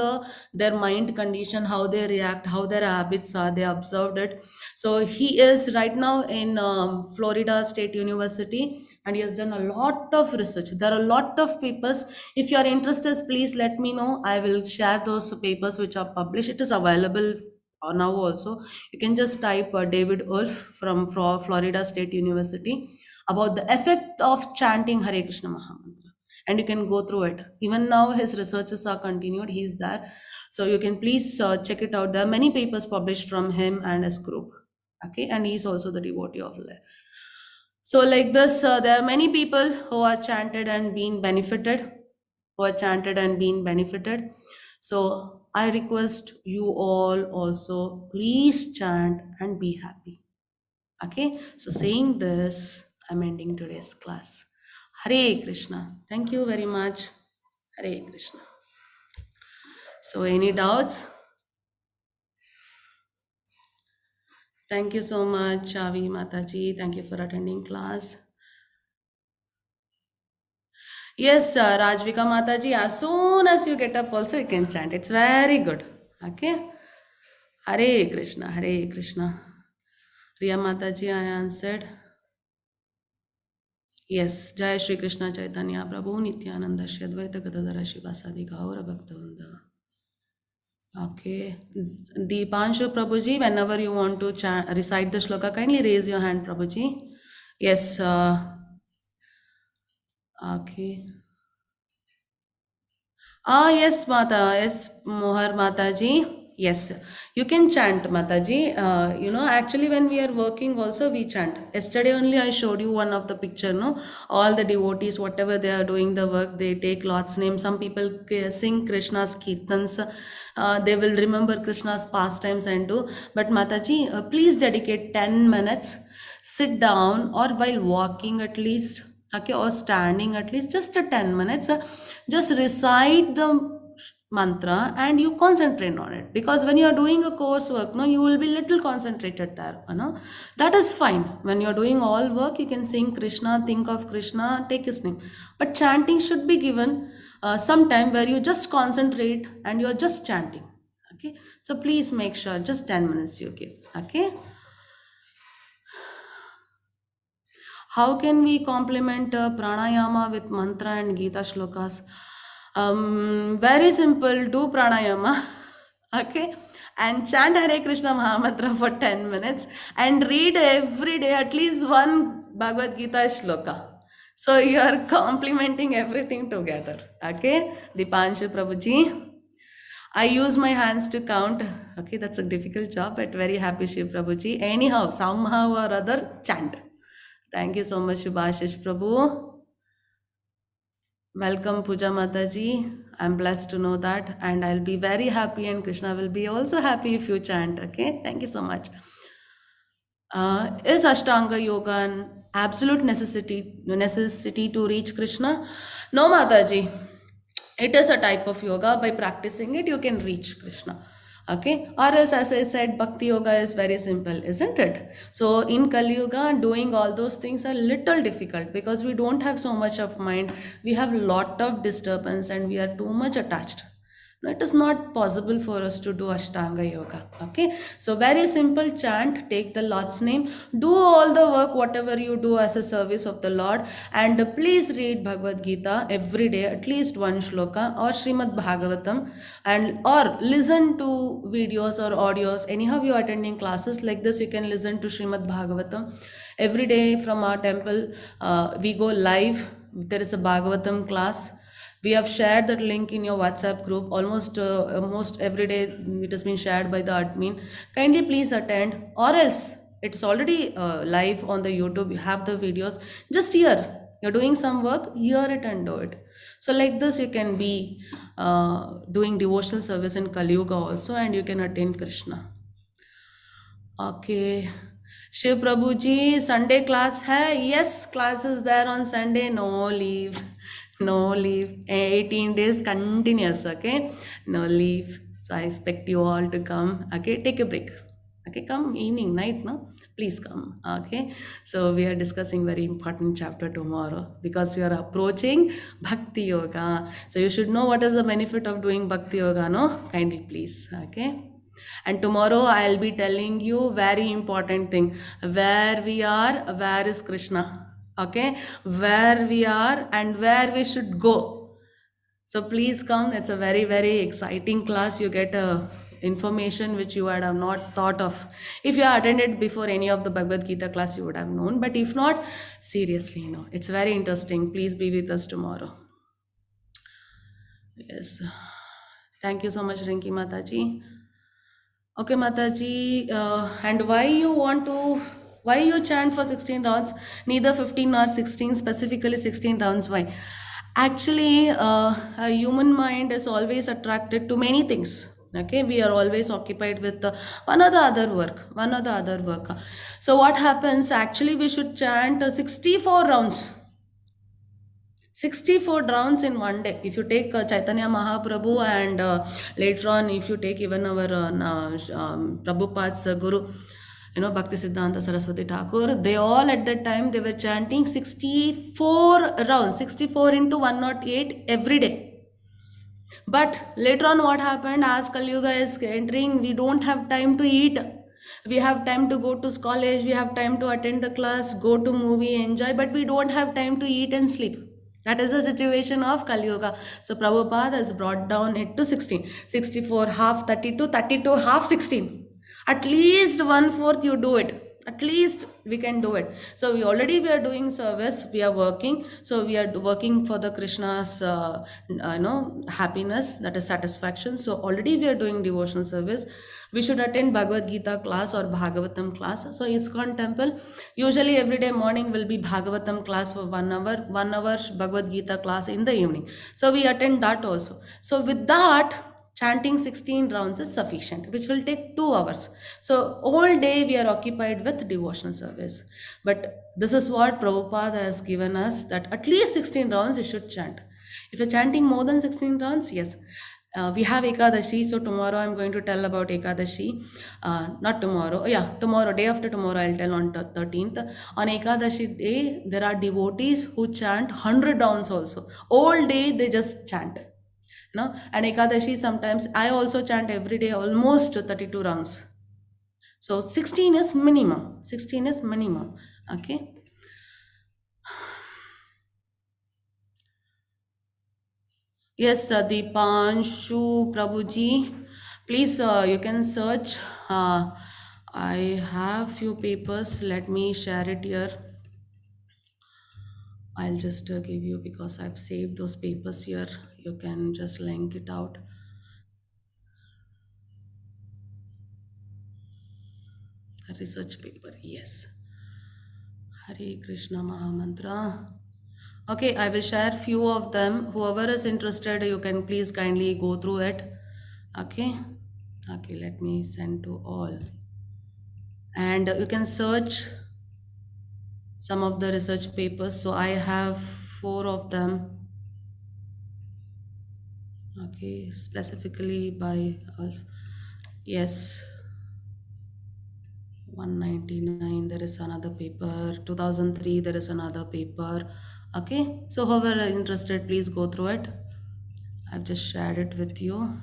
their mind condition, how they react, how their habits are. They observed it. So he is right now in Florida State University, and he has done a lot of research. There are a lot of papers. If you are interested, please let me know. I will share those papers which are published. It is available now also. You can just type David Wolf from Florida State University about the effect of chanting Hare Krishna Mahamantra, and you can go through it. Even now his researches are continued. He is there, so you can please check it out. There are many papers published from him and his group. Okay, and he is also the devotee of life. So like this, there are many people who are chanted and been benefited. who have chanted and been benefited. So I request you all also, please chant and be happy. Okay, so saying this, I'm ending today's class. Hare Krishna. Thank you very much. Hare Krishna. So, any doubts? Thank you so much, Chavi Mataji. Thank you for attending class. Yes, Rajvika Mataji, as soon as you get up, also you can chant. It's very good. Okay. Hare Krishna, Hare Krishna. Riya Mataji, I answered. Yes, Jai Shri Krishna Chaitanya Prabhu Nityananda Shri Advaita Gadadhara Shivasadi Gaura Bhaktavrinda. Okay. Deepanshu Prabhuji, whenever you want to recite the shloka, kindly raise your hand, Prabhuji. Yes. Okay. Yes, Mata. Yes, Mohar Mataji. Yes, you can chant, Mataji. Actually, when we are working, also we chant. Yesterday only I showed you one of the picture. No, all the devotees, whatever they are doing the work, they take Lord's name. Some people sing Krishna's kirtans. They will remember Krishna's pastimes and do. But Mataji, please dedicate 10 minutes. Sit down or while walking at least. Okay, or standing at least just a 10 minutes. Just recite the mantra and you concentrate on it, because when you are doing a coursework, no, you will be little concentrated there, that is fine. When you are doing all work, you can sing Krishna, think of Krishna, take his name, but chanting should be given some time where you just concentrate and you are just chanting. Okay, so please make sure just 10 minutes you give. Okay, how can we complement pranayama with mantra and Gita shlokas? Very simple, do pranayama, okay, and chant Hare Krishna Mahamantra for 10 minutes and read every day at least one Bhagavad Gita shloka. So you are complementing everything together. Okay, Deepanshu Prabhuji. I use my hands to count. Okay, that's a difficult job, but very happy, Shiv Prabhuji. Anyhow, somehow or other, chant. Thank you so much, Shubhashish Prabhu. Welcome, Puja Mataji. I'm blessed to know that, and I'll be very happy, and Krishna will be also happy if you chant. Okay, thank you so much. Is Ashtanga Yoga an absolute necessity to reach Krishna? No, Mataji. It is a type of yoga. By practicing it, you can reach Krishna. Okay, or else, as I said, Bhakti Yoga is very simple, isn't it? So in Kali Yuga, doing all those things are little difficult because we don't have so much of mind. We have lot of disturbance and we are too much attached. No, it is not possible for us to do Ashtanga Yoga. Okay, so very simple chant, take the Lord's name, do all the work, whatever you do as a service of the Lord, and please read Bhagavad Gita every day, at least one shloka, or Srimad Bhagavatam, and or listen to videos or audios. Anyhow, you are attending classes like this, you can listen to Srimad Bhagavatam. Every day from our temple, we go live. There is a Bhagavatam class. We have shared that link in your WhatsApp group. Almost every day it has been shared by the admin. Kindly please attend, or else it's already live on the YouTube. You have the videos. Just hear. You're doing some work, hear it and do it. So like this, you can be doing devotional service in Kali Yuga also, and you can attain Krishna. Okay. Shiv Prabhu ji, Sunday class hai? Yes, class is there on Sunday. No leave. No leave. 18 days continuous. Okay, no leave. So I expect you all to come. Okay, take a break. Okay, come evening, night, no? Please come. Okay, so we are discussing very important chapter tomorrow because we are approaching Bhakti Yoga. So you should know what is the benefit of doing Bhakti Yoga, no? Kindly please. Okay. And tomorrow I'll be telling you very important thing. Where we are, where is Krishna? Okay, where we are and where we should go. So please come. It's a very, very exciting class. You get information which you would have not thought of. If you attended before any of the Bhagavad Gita class, you would have known. But if not, seriously, no. It's very interesting. Please be with us tomorrow. Yes. Thank you so much, Rinki Mataji. Okay, Mataji. And why you chant for 16 rounds, neither 15 nor 16, specifically 16 rounds? Why? Actually, a human mind is always attracted to many things. Okay, we are always occupied with one or the other work, one or the other work. So what happens? Actually, we should chant 64 rounds. 64 rounds in one day. If you take Chaitanya Mahaprabhu and later on, if you take even our Prabhupada's Guru, Bhakti Siddhanta Saraswati Thakur, they all at that time they were chanting 64 rounds, 64 into 108 every day. But later on, what happened? As Kali Yuga is entering, we don't have time to eat. We have time to go to college, we have time to attend the class, go to movie, enjoy, but we don't have time to eat and sleep. That is the situation of Kali Yuga. So Prabhupada has brought down it to 16. 64 half 32, 32 half 16. At least 1/4 you do it. At least we can do it. So we are doing service, we are working. So we are working for the Krishna's happiness, that is satisfaction. So already we are doing devotional service. We should attend Bhagavad Gita class or Bhagavatam class. So ISKCON temple, usually every day morning will be Bhagavatam class for 1 hour, 1 hour Bhagavad Gita class in the evening. So we attend that also. So with that, chanting 16 rounds is sufficient, which will take 2 hours. So all day we are occupied with devotional service. But this is what Prabhupada has given us, that at least 16 rounds you should chant. If you're chanting more than 16 rounds, yes. We have Ekadashi, so tomorrow I'm going to tell about Ekadashi. Not tomorrow, tomorrow, day after tomorrow I'll tell on 13th. On Ekadashi day, there are devotees who chant 100 rounds also. All day they just chant. And Ekadashi sometimes, I also chant every day almost 32 rounds. So 16 is minimum. 16 is minimum. Okay. Yes, Deepanshu Prabhuji, please you can search. I have few papers. Let me share it here. I'll just give you, because I've saved those papers here. You can just link it out. A research paper, yes. Hare Krishna Mahamantra. Okay, I will share few of them. Whoever is interested, you can please kindly go through it. Okay. Okay, let me send to all. And you can search some of the research papers. So I have 4 of them. Okay, specifically by yes, 199 there is another paper, 2003 there is another paper. Okay, so whoever are interested, please go through it. I've just shared it with you.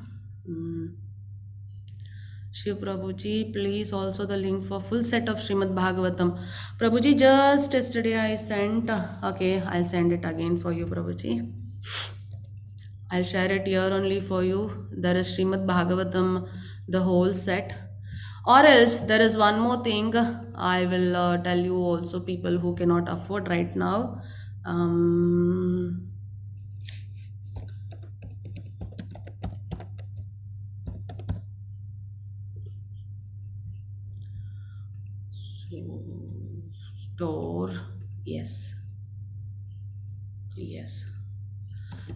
Shiv Prabhuji, please also the link for full set of Srimad Bhagavatam. Prabhuji, just yesterday I sent. Okay, I'll send it again for you, Prabhuji. I'll share it here only for you. There is Srimad Bhagavatam, the whole set. Or else there is one more thing I will tell you also, people who cannot afford right now. Store, yes.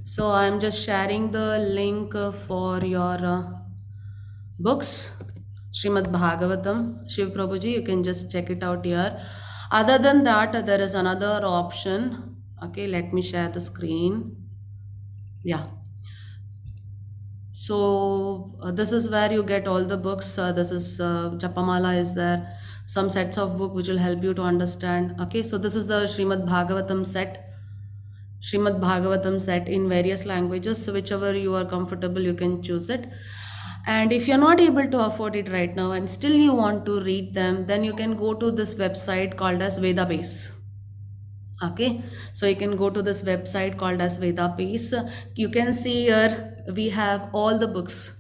So I'm just sharing the link for your books, Srimad Bhagavatam. Shiv Prabhuji, you can just check it out here. Other than that, there is another option. Okay, let me share the screen. Yeah. So this is where you get all the books. This is Japamala is there. Some sets of book which will help you to understand. Okay, so this is the Srimad Bhagavatam set. Srimad Bhagavatam set in various languages. So whichever you are comfortable, you can choose it. And if you're not able to afford it right now and still you want to read them, then you can go to this website called as Vedabase. Okay, so you can go to this website called as Vedabase. You can see here we have all the books: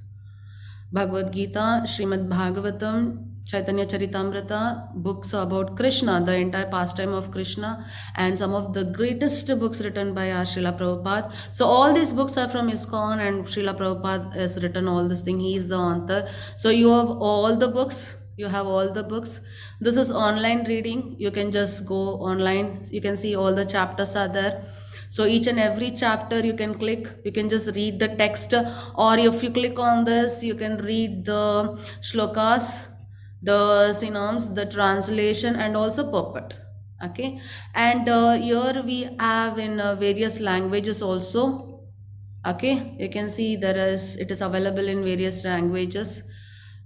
Bhagavad Gita, Srimad Bhagavatam, Chaitanya Charitamrita, books about Krishna, the entire pastime of Krishna, and some of the greatest books written by our Srila Prabhupada. So all these books are from ISKCON, and Srila Prabhupada has written all this thing. He is the author. So you have all the books. You have all the books. This is online reading. You can just go online. You can see all the chapters are there. So each and every chapter you can click, you can just read the text, or if you click on this, you can read the shlokas, the synonyms, the translation, and also purport. Okay, and here we have in various languages also. Okay, you can see it is available in various languages,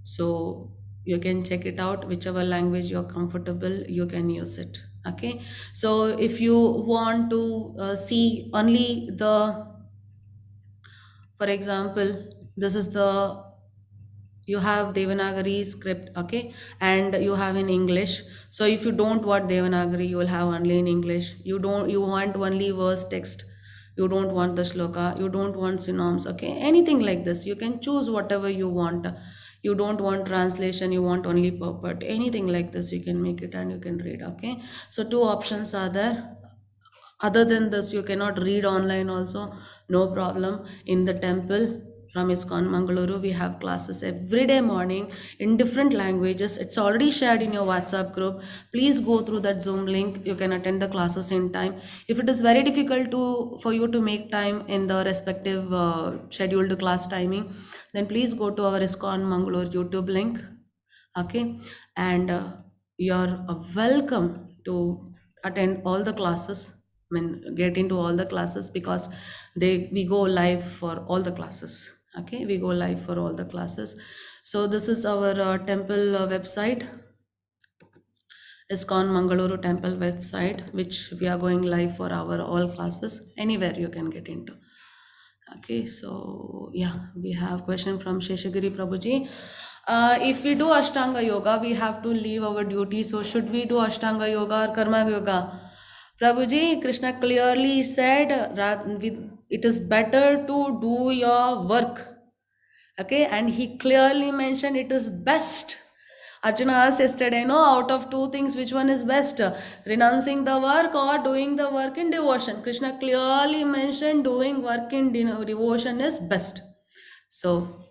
so you can check it out. Whichever language you're comfortable, you can use it. Okay, so if you want to see only the, for example, this is the, you have Devanagari script, okay, and you have in English. So if you don't want Devanagari, you will have only in English. You want only verse text, you don't want the shloka, you don't want synonyms, okay, anything like this, you can choose whatever you want. You don't want translation, you want only purport, anything like this, you can make it and you can read. Okay, so two options are there. Other than this, you cannot read online also, no problem. In the temple from ISKCON Mangaluru, we have classes every day morning in different languages. It's already shared in your WhatsApp group. Please go through that Zoom link. You can attend the classes in time. If it is very difficult for you to make time in the respective scheduled class timing, then please go to our ISKCON Mangalore YouTube link. Okay, and you're welcome to attend all the classes. I mean, get into all the classes, because we go live for all the classes. Okay, we go live for all the classes. So this is our temple website, ISKCON Mangaluru temple website, which we are going live for our all classes. Anywhere you can get into. Okay, so yeah, we have question from Sheshagiri Prabhuji. If we do Ashtanga Yoga, we have to leave our duty. So should we do Ashtanga Yoga or Karma Yoga? Prabhuji, Krishna clearly said it is better to do your work. Okay, and he clearly mentioned it is best. Arjuna asked yesterday, no, out of two things, which one is best? Renouncing the work or doing the work in devotion? Krishna clearly mentioned doing work in devotion is best. So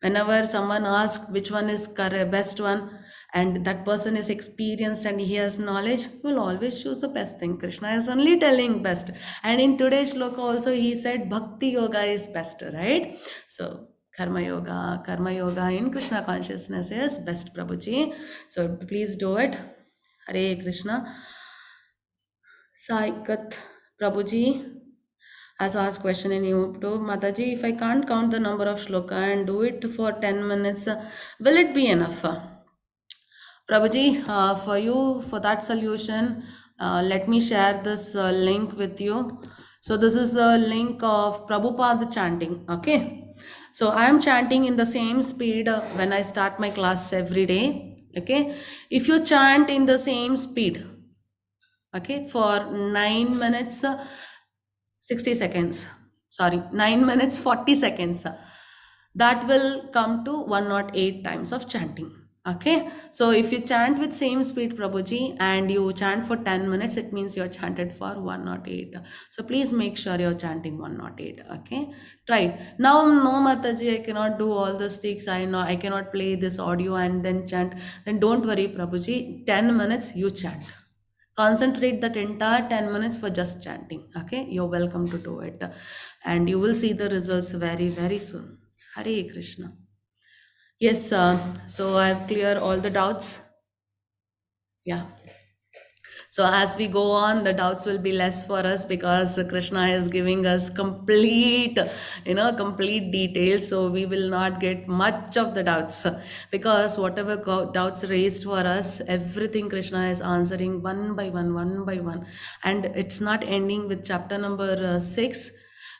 whenever someone asks which one is best one, and that person is experienced and he has knowledge, will always choose the best thing. Krishna is only telling best. And in today's shloka also he said Bhakti Yoga is best, right? So Karma Yoga in Krishna consciousness is best, Prabhuji. So please do it. Hare Krishna. Saikat Prabhuji has asked question in YouTube. Mataji, if I can't count the number of shloka and do it for 10 minutes, will it be enough? Prabhuji, for you, for that solution, let me share this link with you. So this is the link of Prabhupada chanting, okay? So I am chanting in the same speed when I start my class every day, okay? If you chant in the same speed, okay, for 9 minutes, 60 seconds, sorry, 9 minutes, 40 seconds, that will come to 108 times of chanting. Okay, so if you chant with same speed, Prabhuji, and you chant for 10 minutes, it means you're chanted for 108. So please make sure you're chanting 108. Okay, try. Now, no, Mataji, I cannot do all the sticks. I know I cannot play this audio and then chant. Then don't worry, Prabhuji. 10 minutes you chant. Concentrate that entire 10 minutes for just chanting. Okay, you're welcome to do it, and you will see the results very, very soon. Hare Krishna. Yes, so I've cleared all the doubts. Yeah. So as we go on, the doubts will be less for us, because Krishna is giving us complete details. So we will not get much of the doubts, because whatever doubts raised for us, everything Krishna is answering one by one. And it's not ending with chapter number 6.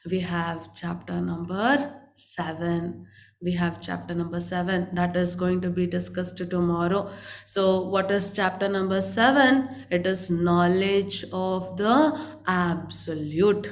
We have chapter number 7. We have chapter number 7 that is going to be discussed tomorrow. So what is chapter number 7? It is knowledge of the absolute.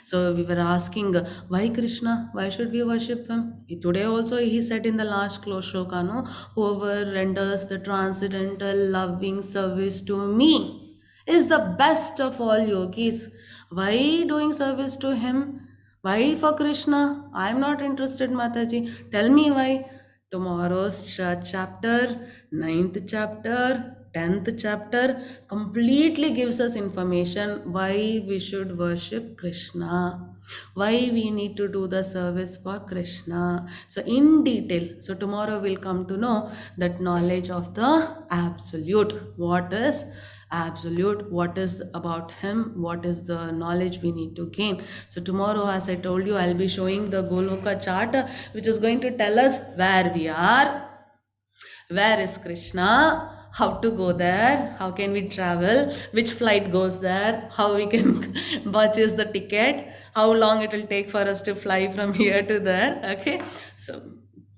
So we were asking, why Krishna? Why should we worship him? Today also he said in the last close shloka, no? Whoever renders the transcendental loving service to me is the best of all yogis. Why doing service to him? Why for Krishna? I am not interested, Mataji. Tell me why. Tomorrow's chapter, 9th chapter, 10th chapter completely gives us information why we should worship Krishna, why we need to do the service for Krishna. So, in detail, so tomorrow we'll come to know that knowledge of the absolute. What is absolute? What is about him? What is the knowledge we need to gain? So, tomorrow, as I told you, I'll be showing the Goloka chart, which is going to tell us where we are, where is Krishna, how to go there, how can we travel, which flight goes there, how we can purchase the ticket, how long it will take for us to fly from here to there. Okay, so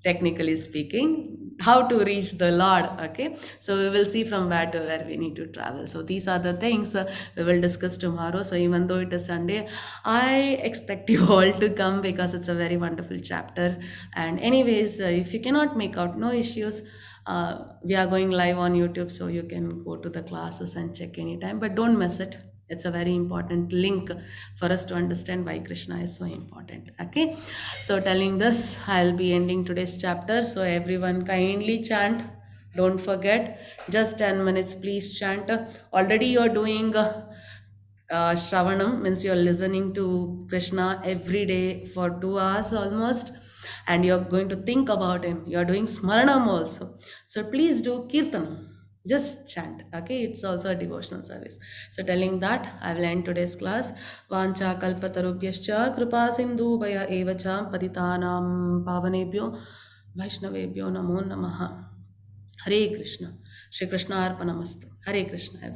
technically speaking, how to reach the Lord. Okay, so we will see from where to where we need to travel. So these are the things we will discuss tomorrow. So even though it is Sunday, I expect you all to come because it's a very wonderful chapter. And anyways, if you cannot make out, no issues. We are going live on YouTube, so you can go to the classes and check anytime, but don't miss it. It's a very important link for us to understand why Krishna is so important. Okay, so telling this, I'll be ending today's chapter. So everyone kindly chant. Don't forget, just 10 minutes, please chant. Already you're doing Shravanam, means you're listening to Krishna every day for 2 hours almost, and you're going to think about him. You're doing Smaranam also. So please do Kirtanam. Just chant. Okay, it's also a devotional service. So telling that, I will end today's class. Vancha kalpatarubhyascha kripa sindhu bhaya evacha patitanam pavanebhyo vaishnavebhyo namo namaha. Hare Krishna. Shri Krishna arpanamastu. Hare Krishna.